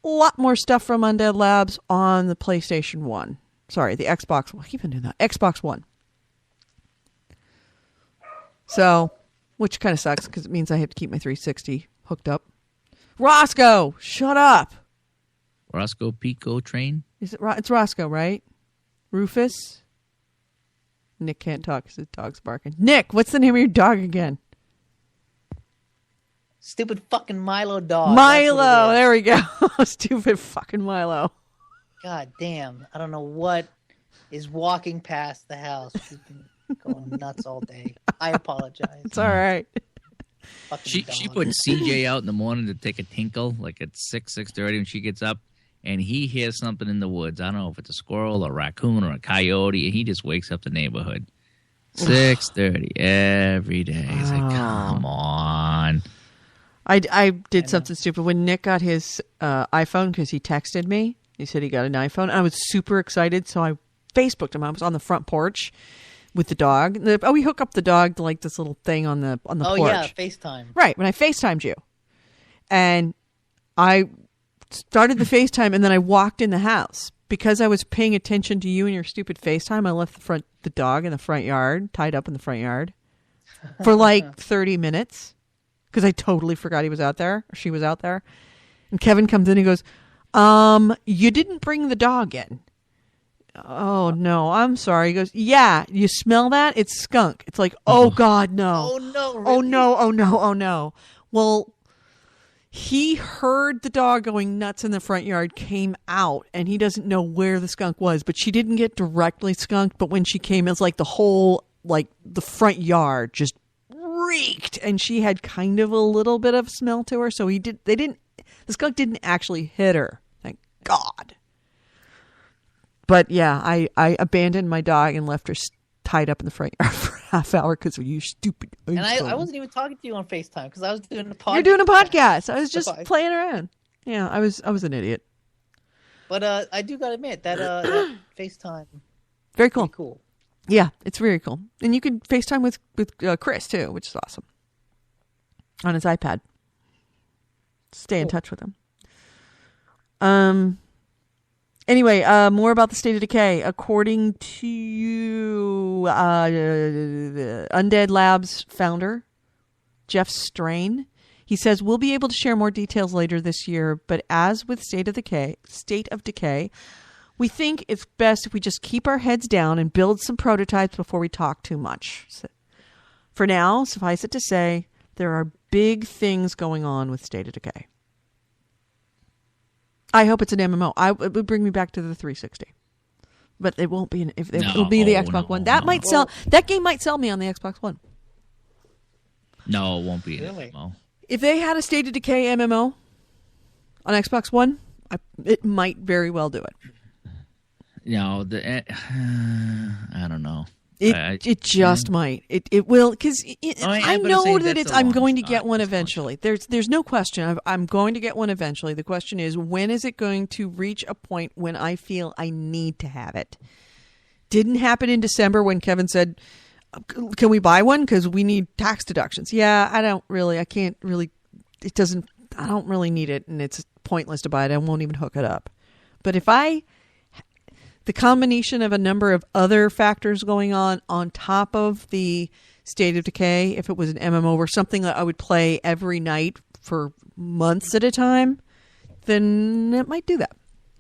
lot more stuff from Undead Labs on the PlayStation 1. Sorry, the Xbox. I keep on doing that. Xbox One. So, which kind of sucks because it means I have to keep my 360 hooked up. Roscoe, shut up. Roscoe Pico train? It's Roscoe, right? Rufus? Nick can't talk because his dog's barking. Nick, what's the name of your dog again? Stupid fucking Milo dog. Milo, there we go. Stupid fucking Milo. God damn. I don't know what is walking past the house. He's been going nuts all day. I apologize. It's all right. Fucking She dog. put CJ out in the morning to take a tinkle, like at 6:30 when she gets up, and he hears something in the woods. I don't know if it's a squirrel, a raccoon, or a coyote, and he just wakes up the neighborhood. 6:30 every day. He's like, come on. I did something stupid when Nick got his iPhone because he texted me. He said he got an iPhone. I was super excited, so I Facebooked him. I was on the front porch with the dog. We hook up the dog to like this little thing on the porch. Oh yeah, FaceTime. Right, when I FaceTimed you. And I started the FaceTime and then I walked in the house. Because I was paying attention to you and your stupid FaceTime, I left the dog in the front yard, tied up in the front yard, for like 30 minutes. Because I totally forgot he was out there, or she was out there. And Kevin comes in and goes, you didn't bring the dog in. Oh, no, I'm sorry. He goes, yeah, you smell that? It's skunk. It's like, oh, God, no. Oh no! Really? Oh, no, oh, no, oh, no. Well, he heard the dog going nuts in the front yard, came out, and he doesn't know where the skunk was. But she didn't get directly skunked. But when she came, it was like the whole, like the front yard just reeked. And she had kind of a little bit of smell to her. So the skunk didn't actually hit her. Thank God. But yeah, I abandoned my dog and left her tied up in the front yard for a half hour because of you stupid. And I wasn't even talking to you on FaceTime because I was doing a podcast. You're doing a podcast. I was just playing around. Yeah, I was an idiot. But I do gotta admit that FaceTime Very cool. pretty cool. Yeah, it's very cool. And you can FaceTime with Chris, too, which is awesome. On his iPad. Stay in touch with him. Anyway, more about the State of Decay. According to Undead Labs founder, Jeff Strain, he says, we'll be able to share more details later this year, but as with State of Decay, we think it's best if we just keep our heads down and build some prototypes before we talk too much. So, for now, suffice it to say, there are big things going on with State of Decay. I hope it's an MMO. It would bring me back to the 360, but it won't be. It'll be the Xbox One. That might sell. That game might sell me on the Xbox One. No, it won't be an Really? MMO. If they had a State of Decay MMO on Xbox One, it might very well do it. No, I don't know. It just might. It will, because I know that I'm going to get one eventually. There's no question. I'm going to get one eventually. The question is, when is it going to reach a point when I feel I need to have it? Didn't happen in December when Kevin said, can we buy one? Because we need tax deductions. Yeah, I don't really need it, and it's pointless to buy it. I won't even hook it up. But if the combination of a number of other factors going on top of the State of Decay, if it was an MMO or something that I would play every night for months at a time, then it might do that.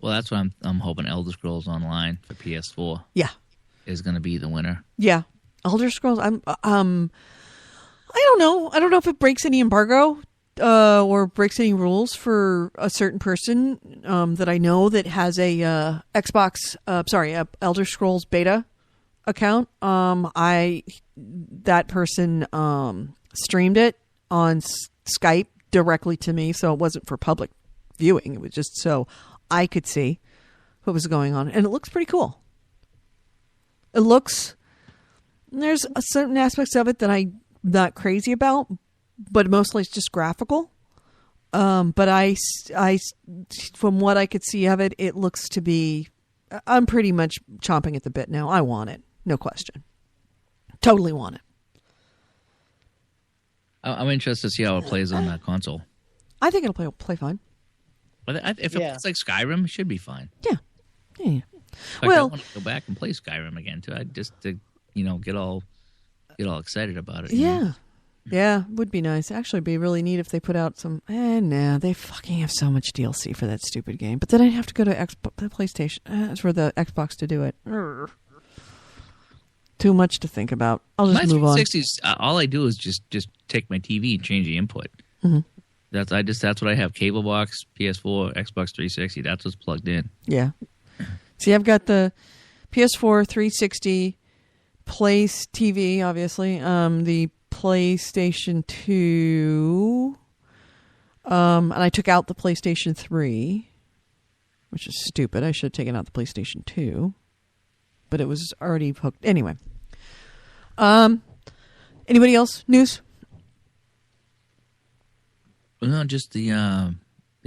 Well, that's why I'm hoping Elder Scrolls Online for PS4 is going to be the winner. Yeah. Elder Scrolls, I don't know. I don't know if it breaks any embargo or breaks any rules for a certain person that I know that has a Elder Scrolls beta account. That person streamed it on Skype directly to me, so it wasn't for public viewing. It was just so I could see what was going on, and it looks pretty cool. There's certain aspects of it that I'm not crazy about, but mostly it's just graphical. But I, from what I could see of it, it looks to be, I'm pretty much chomping at the bit now. I want it. No question. Totally want it. I'm interested to see how it plays on that console. I think it'll play fine. But if it's like Skyrim, it should be fine. Yeah. I want to go back and play Skyrim again too. I just to get all excited about it. Yeah, would be nice. Actually, it'd be really neat if they put out some. Nah, they fucking have so much DLC for that stupid game. But then I'd have to go to the PlayStation for the Xbox to do it. Urgh. Too much to think about. I'll just move on. 360s, all I do is just take my TV and change the input. Mm-hmm. That's what I have. Cable box, PS4, Xbox 360. That's what's plugged in. Yeah. See, I've got the PS4, 360, TV, obviously. The PlayStation 2, and I took out the PlayStation 3, which is stupid. I should have taken out the PlayStation 2, but it was already hooked. Anyway, anybody else? News? No, just the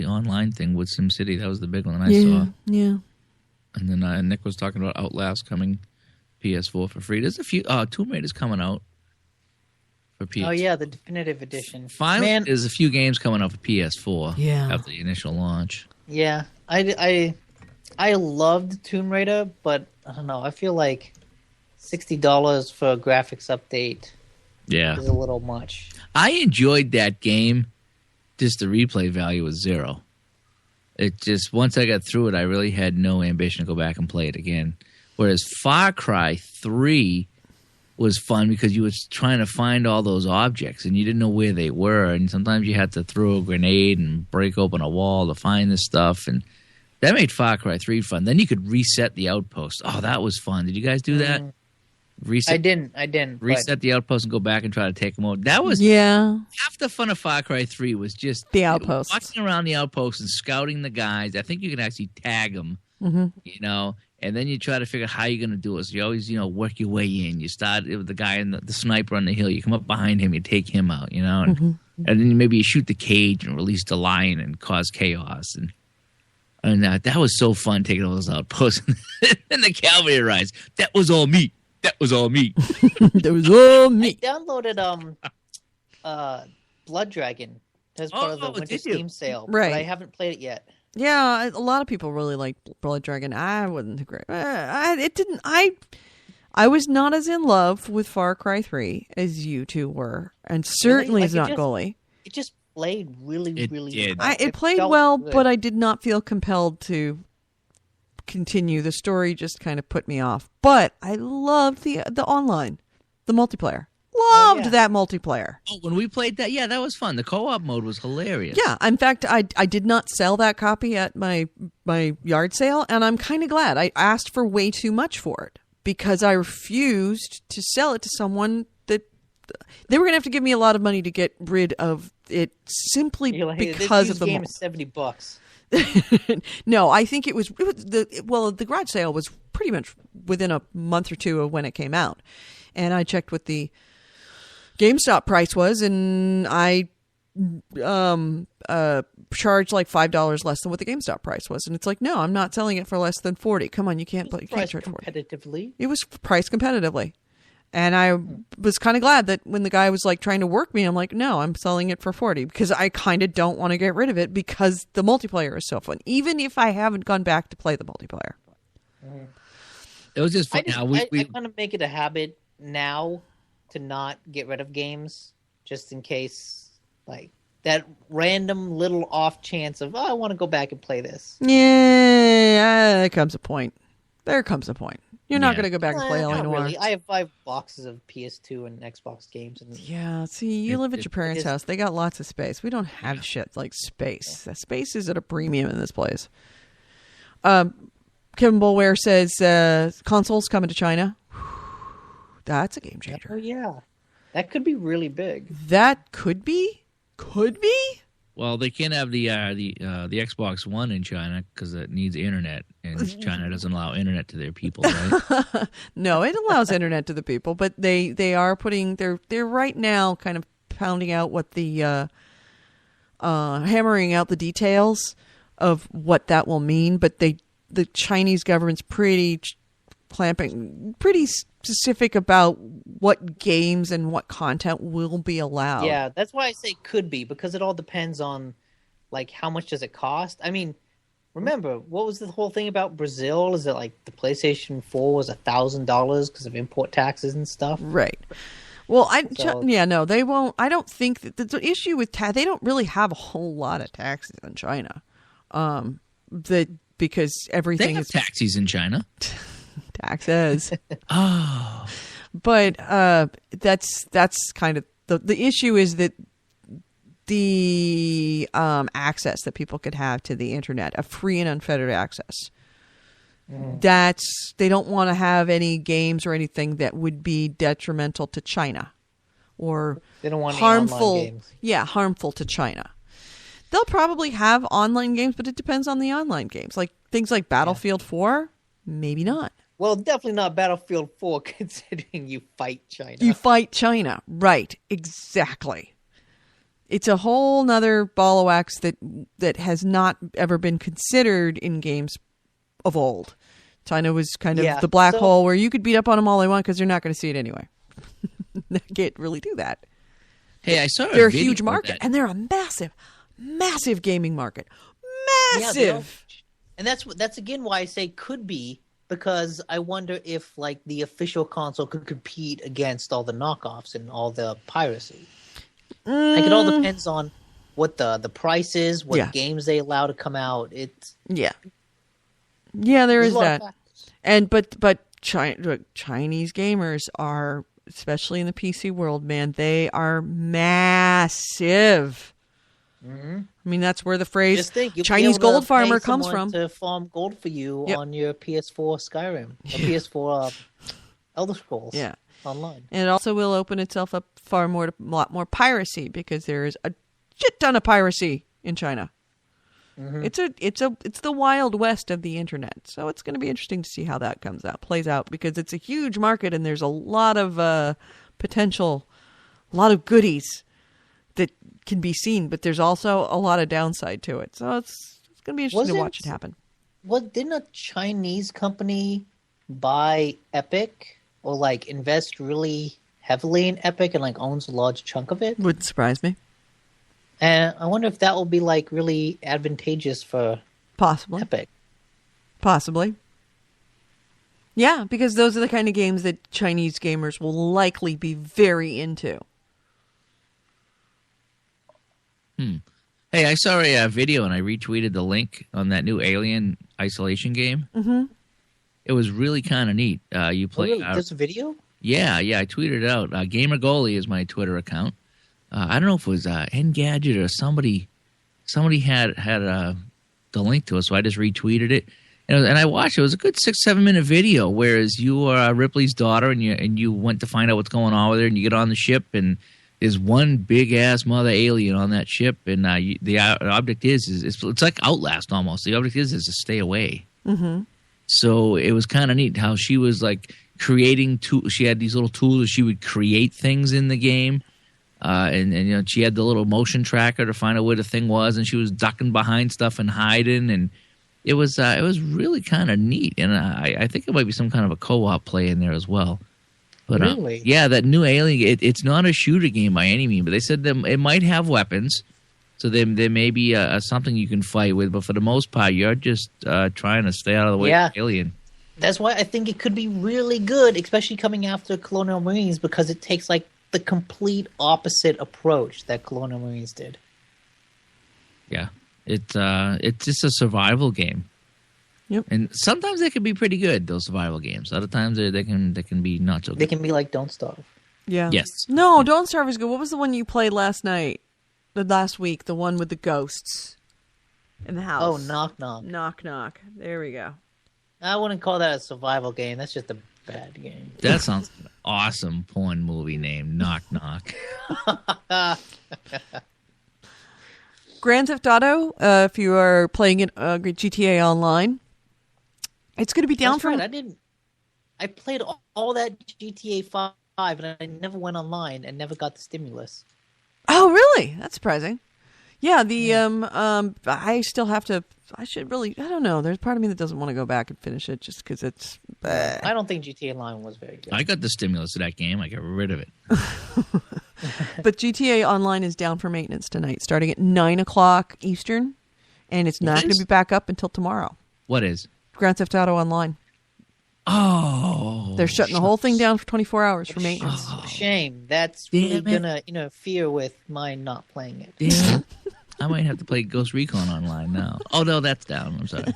online thing with SimCity. That was the big one I saw. Yeah. And then Nick was talking about Outlast coming PS4 for free. There's a few. Tomb Raider's coming out for PS4. Oh yeah, the definitive edition. Finally, there's a few games coming out for PS4. Yeah. After the initial launch. Yeah, I loved Tomb Raider, but I don't know. I feel like $60 for a graphics update is a little much. I enjoyed that game. Just the replay value was 0. It just, once I got through it, I really had no ambition to go back and play it again. Whereas Far Cry 3 was fun because you were trying to find all those objects and you didn't know where they were. And sometimes you had to throw a grenade and break open a wall to find this stuff. And that made Far Cry 3 fun. Then you could reset the outpost. Oh, that was fun. Did you guys do that? I didn't. Reset the outpost and go back and try to take them out. That was half the fun of Far Cry 3 was just the outposts. Walking around the outposts and scouting the guys. I think you can actually tag them, and then you try to figure out how you're going to do it. So you always, work your way in. You start with the guy in the sniper on the hill. You come up behind him, you take him out, and then maybe you shoot the cage and release the lion and cause chaos. And And that was so fun taking all those outposts. And the cavalry arrives. That was all me. That was all me. That was all me. I downloaded Blood Dragon as part of the Winter Steam sale, right? But I haven't played it yet. Yeah, a lot of people really like Blood Dragon. I wasn't great. It didn't. I was not as in love with Far Cry 3 as you two were, and certainly is not Goalie. It just played really did. well. It played well, good. but I did not feel compelled to continue. The story just kind of put me off. But I loved the online, the multiplayer. Loved that multiplayer. Oh, when we played that, that was fun. The co-op mode was hilarious. Yeah, in fact, I did not sell that copy at my yard sale, and I'm kind of glad. I asked for way too much for it because I refused to sell it to someone that they were going to have to give me a lot of money to get rid of it simply because of the game is $70. No, I think it was the garage sale was pretty much within a month or two of when it came out, and I checked what the GameStop price was, and I charged like $5 less than what the GameStop price was, and it's like, no, I'm not selling it for less than $40. Come on, you can't charge $40. Competitively. It was priced competitively, and I was kind of glad that when the guy was like trying to work me, I'm like, no, I'm selling it for $40 because I kind of don't want to get rid of it because the multiplayer is so fun, even if I haven't gone back to play the multiplayer. It was just fun. I kind of make it a habit now to not get rid of games just in case, like, that random little off chance of, I want to go back and play this. Yeah, there comes a point. You're not going to go back and play L.A. Noire. Really. I have boxes of PS2 and Xbox games. And see, you live at your parents' house. They got lots of space. We don't have shit like space. Space is at a premium in this place. Kevin Bulware says consoles coming to China. That's a game changer. Oh, yeah. That could be really big. That could be? Could be? Well, they can't have the Xbox One in China because it needs internet, and China doesn't allow internet to their people, right? No, it allows internet to the people, but they are putting they're right now kind of pounding out what the hammering out the details of what that will mean, but the Chinese government's pretty specific about what games and what content will be allowed. Yeah, that's why I say could be, because it all depends on, like, how much does it cost? I mean, remember, what was the whole thing about Brazil? Is it like the PlayStation 4 was $1,000 because of import taxes and stuff? Right. Well, they won't. I don't think that the issue with they don't really have a whole lot of taxes in China. Because everything is taxes in China. Taxes. Oh, but that's kind of the issue is that the access that people could have to the internet, a free and unfettered access. They don't want to have any games or anything that would be detrimental to China or they don't want harmful. Any online games. Yeah, harmful to China. They'll probably have online games, but it depends on the online games. Like things like Battlefield 4, maybe not. Well, definitely not Battlefield 4, considering you fight China. You fight China. Right. Exactly. It's a whole nother ball of wax that has not ever been considered in games of old. China was kind of the black hole where you could beat up on them all they want because they're not going to see it anyway. They can't really do that. Hey, I saw they're a huge market, and they're a massive gaming market. Massive. And that's again why I say could be, because I wonder if, like, the official console could compete against all the knockoffs and all the piracy. Like, it all depends on what the price is, what games they allow to come out. There is that. And but Chinese gamers are, especially in the PC world, man, they are massive. Mm-hmm. I mean, that's where the phrase Chinese gold farmer comes from. To farm gold for you on your PS4 Skyrim, or PS4 Elder Scrolls online. And it also will open itself up a lot more piracy, because there is a shit ton of piracy in China. Mm-hmm. It's the Wild West of the internet. So it's going to be interesting to see how that plays out, because it's a huge market and there's a lot of potential, a lot of goodies that can be seen, but there's also a lot of downside to it. So it's going to be interesting to Wasn't- watch it happen. Didn't a Chinese company buy Epic or like invest really heavily in Epic and like owns a large chunk of it? Wouldn't surprise me. And I wonder if that will be like really advantageous for Possibly. Epic. Possibly. Yeah, because those are the kind of games that Chinese gamers will likely be very into. Hey, I saw a video and I retweeted the link on that new Alien Isolation game. Mm-hmm. It was really kind of neat. You play. Really? There's a video? Yeah, I tweeted it out. Gamer Goalie is my Twitter account. I don't know if it was Engadget or somebody had the link to it, so I just retweeted it. And I watched it. It was a good 6-7 minute video. Whereas you are Ripley's daughter, and you went to find out what's going on with her, and you get on the ship, and there's one big ass mother alien on that ship, and the object is it's like Outlast almost. The object is to stay away. Mm-hmm. So it was kind of neat how she was like creating she had these little tools that she would create things in the game. And she had the little motion tracker to find out where the thing was, and she was ducking behind stuff and hiding, and it was really kind of neat. And I think it might be some kind of a co-op play in there as well. But Really? yeah, that new Alien, it's not a shooter game by any means, but they said that it might have weapons, so there may be something you can fight with. But for the most part, you're just trying to stay out of the way of the alien. That's why I think it could be really good, especially coming after Colonial Marines, because it takes like the complete opposite approach that Colonial Marines did. Yeah, it's just a survival game. Yep. And sometimes they can be pretty good, those survival games. Other times they can be not so good. They can be like Don't Starve. Yeah. Yes. No, Don't Starve is good. What was the one you played last week? The one with the ghosts in the house. Oh, Knock Knock. Knock Knock. There we go. I wouldn't call that a survival game. That's just a bad game. That sounds like an awesome porn movie name, Knock Knock. Grand Theft Auto, if you are playing it, GTA Online, it's going to be down That's from... right. I played all that GTA 5 and I never went online and never got the stimulus. Oh, really? That's surprising. Yeah, I still have to... I don't know. There's part of me that doesn't want to go back and finish it just because it's... I don't think GTA Online was very good. I got the stimulus to that game. I got rid of it. But GTA Online is down for maintenance tonight, starting at 9 o'clock Eastern, and it's not going to be back up until tomorrow. What is? Grand Theft Auto Online. Oh. They're shutting the whole thing down for 24 hours for maintenance. Shame. That's really going to interfere with my not playing it. Damn. I might have to play Ghost Recon Online now. Oh, no, that's down. I'm sorry.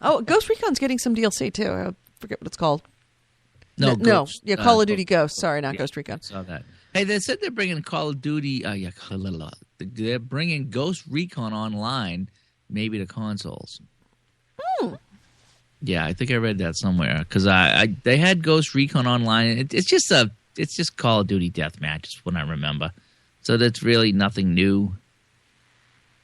Oh, Ghost Recon's getting some DLC, too. I forget what it's called. No. Yeah, Call of Duty Ghost. Sorry, not Ghost Recon. I saw that. Hey, they said they're bringing Call of Duty. They're bringing Ghost Recon Online, maybe to consoles. Yeah, I think I read that somewhere because they had Ghost Recon Online. It's just Call of Duty Deathmatch, is what I remember. So that's really nothing new.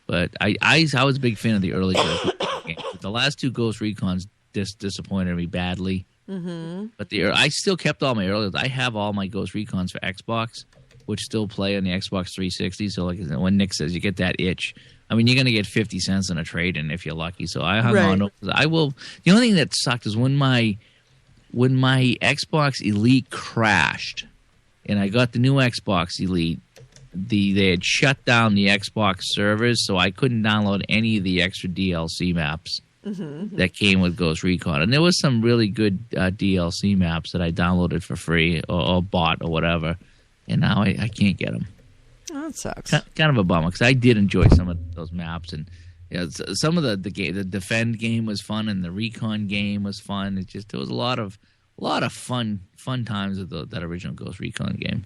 But I was a big fan of the early Ghost Recon games. The last two Ghost Recons disappointed me badly. Mm-hmm. But I still kept all my early. I have all my Ghost Recons for Xbox, which still play on the Xbox 360. So like when Nick says you get that itch, I mean you're gonna get 50 cents in a trade-in if you're lucky. So I hung on. I will. The only thing that sucked is when my Xbox Elite crashed, and I got the new Xbox Elite. They had shut down the Xbox servers, so I couldn't download any of the extra DLC maps that came with Ghost Recon. And there was some really good DLC maps that I downloaded for free or bought or whatever, and now I can't get them. Oh, that sucks. Kind of a bummer because I did enjoy some of those maps, and some of the Defend game was fun, and the Recon game was fun. There was a lot of fun times with that original Ghost Recon game.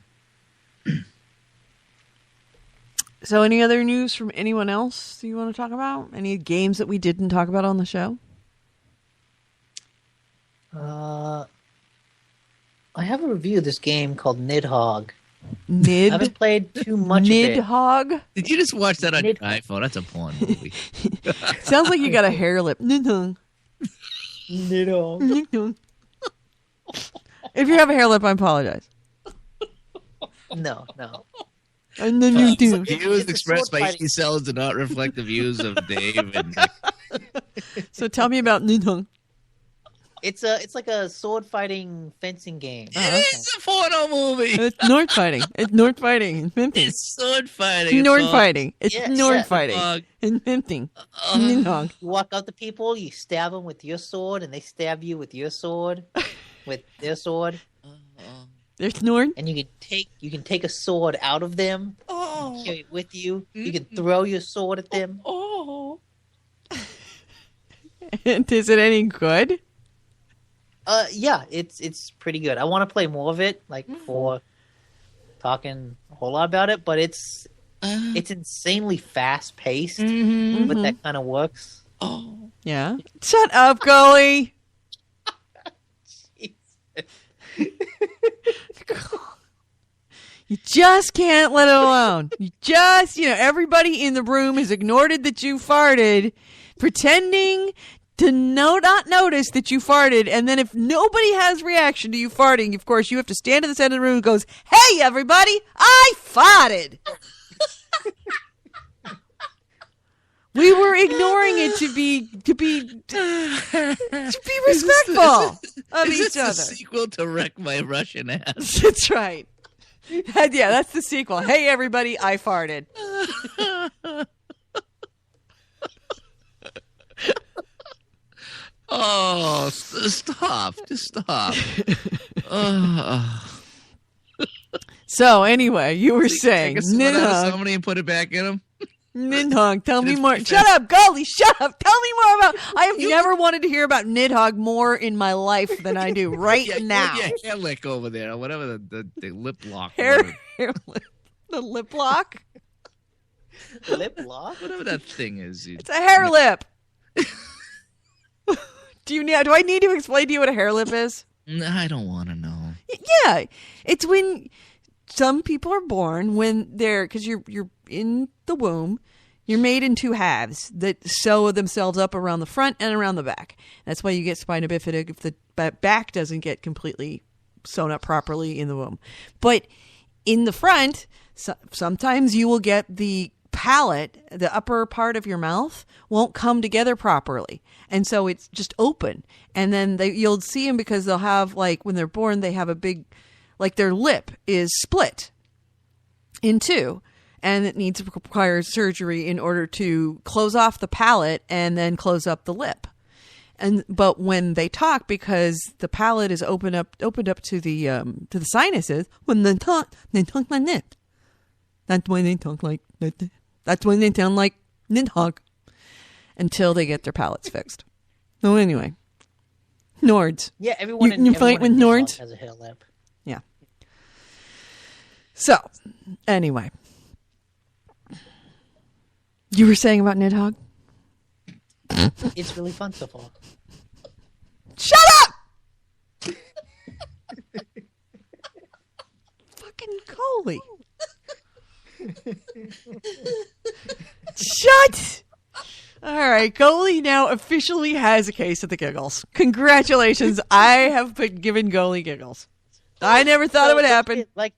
So any other news from anyone else you want to talk about? Any games that we didn't talk about on the show? I have a review of this game called Nidhogg. I haven't played too much of it. Nidhogg? Did you just watch that on your iPhone? That's a porn movie. Sounds like you got a hair lip. Nidhogg. Nidhogg. If you have a hair lip, I apologize. No. And then you do. Views it's a expressed sword by fighting. E-Cells do not reflect the views of Dave and Nick. So tell me about Nidhogg. It's like a sword fighting fencing game. It is a porno movie. It's Nord fighting. It's Nord fighting and pimping. It's sword fighting. Nord It's all- fighting. It's Yeah, Nord yeah. fighting Dog. and pimping. Nidhogg. You walk up to people, you stab them with your sword, and they stab you with your sword, with their sword, There's Nord. and you can take a sword out of them, Oh. carry it with you. You can throw your sword at them. Oh. And is it any good? Yeah, it's pretty good. I want to play more of it, like before talking a whole lot about it, but it's insanely fast paced, but that kind of works. Oh. Yeah. Shut up, goalie. You just can't let it alone. You just, everybody in the room has ignored it that you farted, pretending to not notice that you farted. And then if nobody has reaction to you farting, of course, you have to stand at the center of the room and goes, "Hey, everybody, I farted." We were ignoring it to be respectful of Is each this other. the sequel to Wreck My Russian Ass? That's right. Yeah, that's the sequel. Hey, everybody, I farted. Oh, stop. Just stop. Oh. So, anyway, you were saying, Take a spit out of Nidhogg, somebody and put it back in them. Nidhogg, tell me Just more. pretend. Shut up, goalie, shut up. Tell me more about. I have never wanted to hear about Nidhogg more in my life than I do right now. Yeah, hair lick over there, or whatever the lip lock. Hair, Whatever, the lip lock. Lip lock? whatever that thing is. It's a hair lip. Do I need to explain to you what a hair lip is? I don't want to know. Yeah, it's when some people are born when because you're in the womb, you're made in two halves that sew themselves up around the front and around the back. That's why you get spina bifida if the back doesn't get completely sewn up properly in the womb. But in the front, sometimes you will get the palate, the upper part of your mouth won't come together properly, and so it's just open. And then you'll see them because they'll have, like, when they're born, they have a big, like, their lip is split in two, and it requires surgery in order to close off the palate and then close up the lip. But when they talk, because the palate is opened up to the sinuses, when they talk like that. That's when they talk like that. That's when they sound like Nidhogg until they get their palates fixed. So anyway, Nords. Yeah, everyone. You fight with Nidhogg Nords? has a hair lip. Yeah. So anyway, you were saying about Nidhogg? It's really fun so far. Shut up! Fucking Coley. Shut! All right, Goalie now officially has a case of the giggles. Congratulations, I have been given Goalie giggles. I never thought it would happen. Like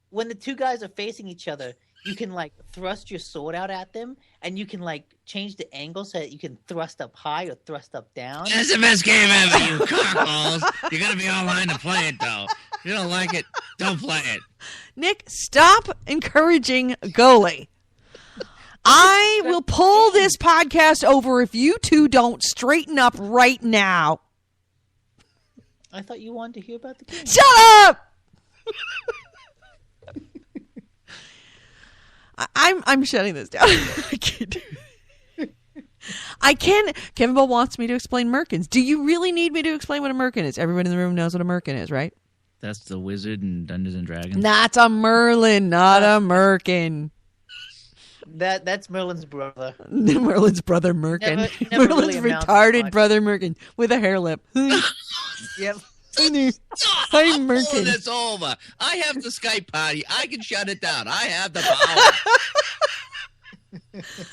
when the two guys are facing each other, you can like thrust your sword out at them, and you can like change the angle so that you can thrust up high or thrust up down. It's the best game ever, you cockballs. You gotta be online to play it, though. If you don't like it, don't play it. Nick, stop encouraging Goalie. I will pull this podcast over if you two don't straighten up right now. I thought you wanted to hear about the game. Shut up! I'm shutting this down. I can't do it. I can. Kevin Ball wants me to explain Merkins. Do you really need me to explain what a Merkin is? Everyone in the room knows what a Merkin is, right? That's the wizard in Dungeons and Dragons. That's a Merlin, not a Merkin. That's Merlin's brother. Merlin's brother Merkin. Never Merlin's really amounted to retarded much. brother Merkin with a hair lip. Yep. I'm Oh, Merkin. it's over. I have the Skype party. I can shut it down. I have the power.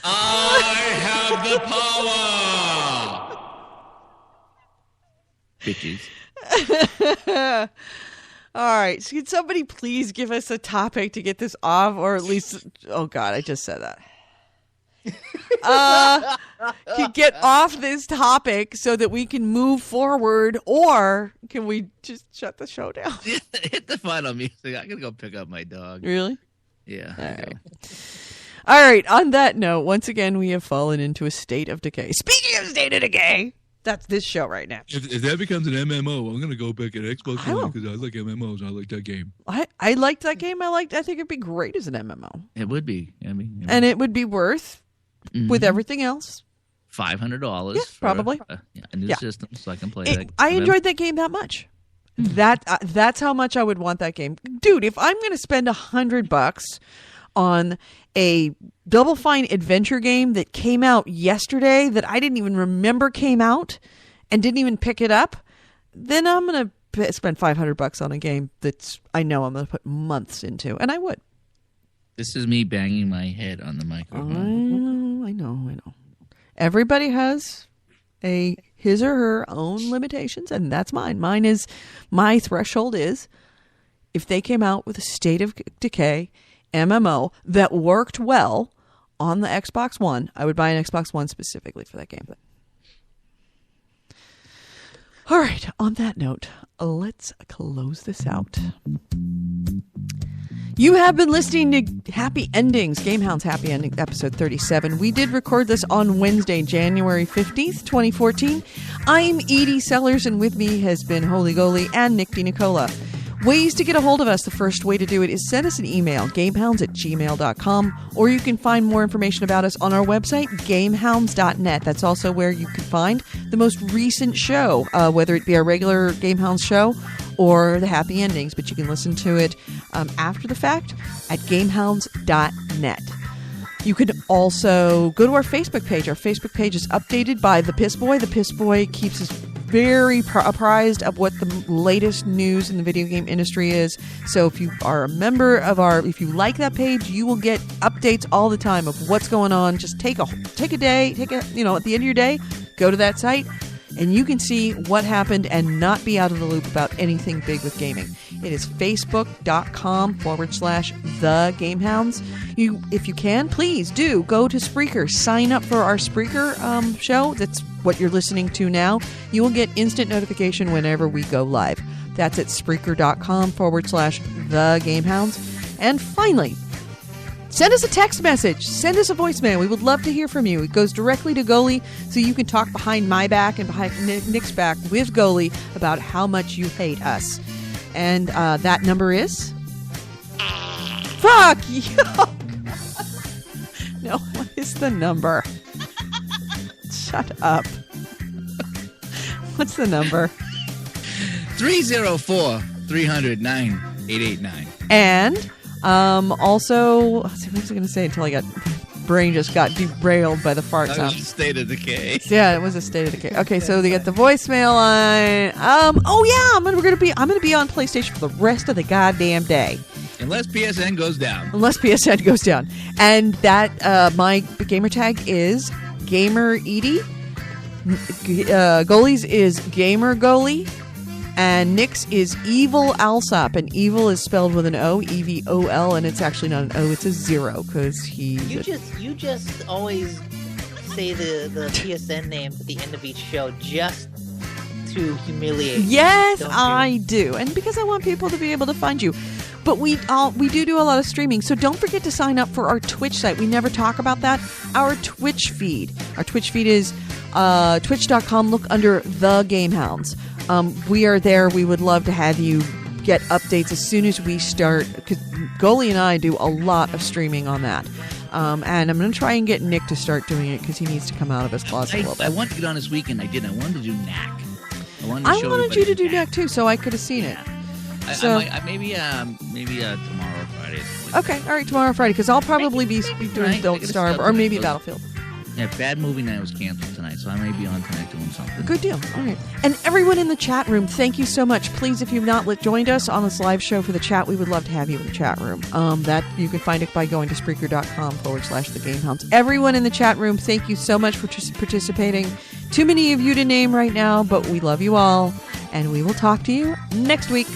I have the power. Bitches. All right. So can somebody please give us a topic to get this off, or at least, oh God, I just said that. To get off this topic so that we can move forward, or can we just shut the show down? Hit the final music. I gotta go pick up my dog. Really? Yeah. All right. All right. On that note, once again, we have fallen into a state of decay. Speaking of state of decay, that's this show right now. If that becomes an MMO, I'm gonna go back at Xbox I One will. because I like MMOs. And I like that game. I liked that game. I think it'd be great as an MMO, It would be. I mean, and it would be worth with everything else. $500. Yeah, for probably. A new Yeah. system, so I can play I that. enjoyed that game that much. That's how much I would want that game, dude. If I'm going to spend $100 on a Double Fine adventure game that came out yesterday that I didn't even remember came out and didn't even pick it up, then I'm going to spend $500 on a game that's I know I'm going to put months into, and I would. This is me banging my head on the microphone. I know. Everybody has his or her own limitations, and that's mine. My threshold is if they came out with a State of Decay MMO that worked well on the Xbox One, I would buy an Xbox One specifically for that game. All right, on that note, let's close this out. You have been listening to Happy Endings, Gamehound's Happy Ending, episode 37. We did record this on Wednesday, January 15th, 2014. I'm Edie Sellers, and with me has been Holy Goalie and Nick DiNicola. Ways to get a hold of us. The first way to do it is send us an email, gamehounds@gmail.com, or you can find more information about us on our website, gamehounds.net. That's also where you can find the most recent show, whether it be our regular Gamehounds show or the Happy Endings, but you can listen to it after the fact at gamehounds.net. You can also go to our Facebook page. Our Facebook page is updated by the Piss Boy. The Piss Boy keeps us very apprised of what the latest news in the video game industry is. So if you are a member of if you like that page, you will get updates all the time of what's going on. Just take a day, at the end of your day, go to that site, and you can see what happened and not be out of the loop about anything big with gaming. It is facebook.com/The Gamehounds. If you can, please do go to Spreaker. Sign up for our Spreaker show. That's what you're listening to now. You will get instant notification whenever we go live. That's at Spreaker.com/The Gamehounds. And finally, send us a text message. Send us a voicemail. We would love to hear from you. It goes directly to Goalie, so you can talk behind my back and behind Nick's back with Goalie about how much you hate us. And that number is... Fuck you! No, what is the number? Shut up. What's the number? 304-300-9889. And also, what was I going to say until brain just got derailed by the fart That sound. was a state of decay. Yeah, it was a state of decay. Okay, so they get the voicemail line. Oh yeah, I'm gonna be on PlayStation for the rest of the goddamn day, Unless PSN goes down. And that my gamer tag is Gamer Edie. Goalie's is Gamer Goalie. And Nick's is Evil Alsop, and evil is spelled with an O, EVOL, and it's actually not an O, it's a 0, because You just always say the PSN names at the end of each show just to humiliate me, Yes, don't you? I do, and because I want people to be able to find you. But we do a lot of streaming, so don't forget to sign up for our Twitch site. We never talk about that. Our Twitch feed. Our Twitch feed is twitch.com. Look under The Gamehounds. We are there. We would love to have you get updates as soon as we start, because Goalie and I do a lot of streaming on that. And I'm going to try and get Nick to start doing it because he needs to come out of his closet a little bit. I wanted to get on this weekend. I didn't. I wanted to do Knack. I wanted you to do Knack too, so I could have seen it. So Maybe tomorrow or Friday. okay, all right, tomorrow or Friday, because I'll probably be doing right. Don't Make it a Starve schedule. or maybe Battlefield. Yeah, Bad Movie Night was canceled tonight, so I may be on tonight doing something. Good deal. All right. And everyone in the chat room, thank you so much. Please, if you've not joined us on this live show for the chat, we would love to have you in the chat room. That you can find it by going to Spreaker.com/The Gamehounds. Everyone in the chat room, thank you so much for participating. Too many of you to name right now, but we love you all. And we will talk to you next week.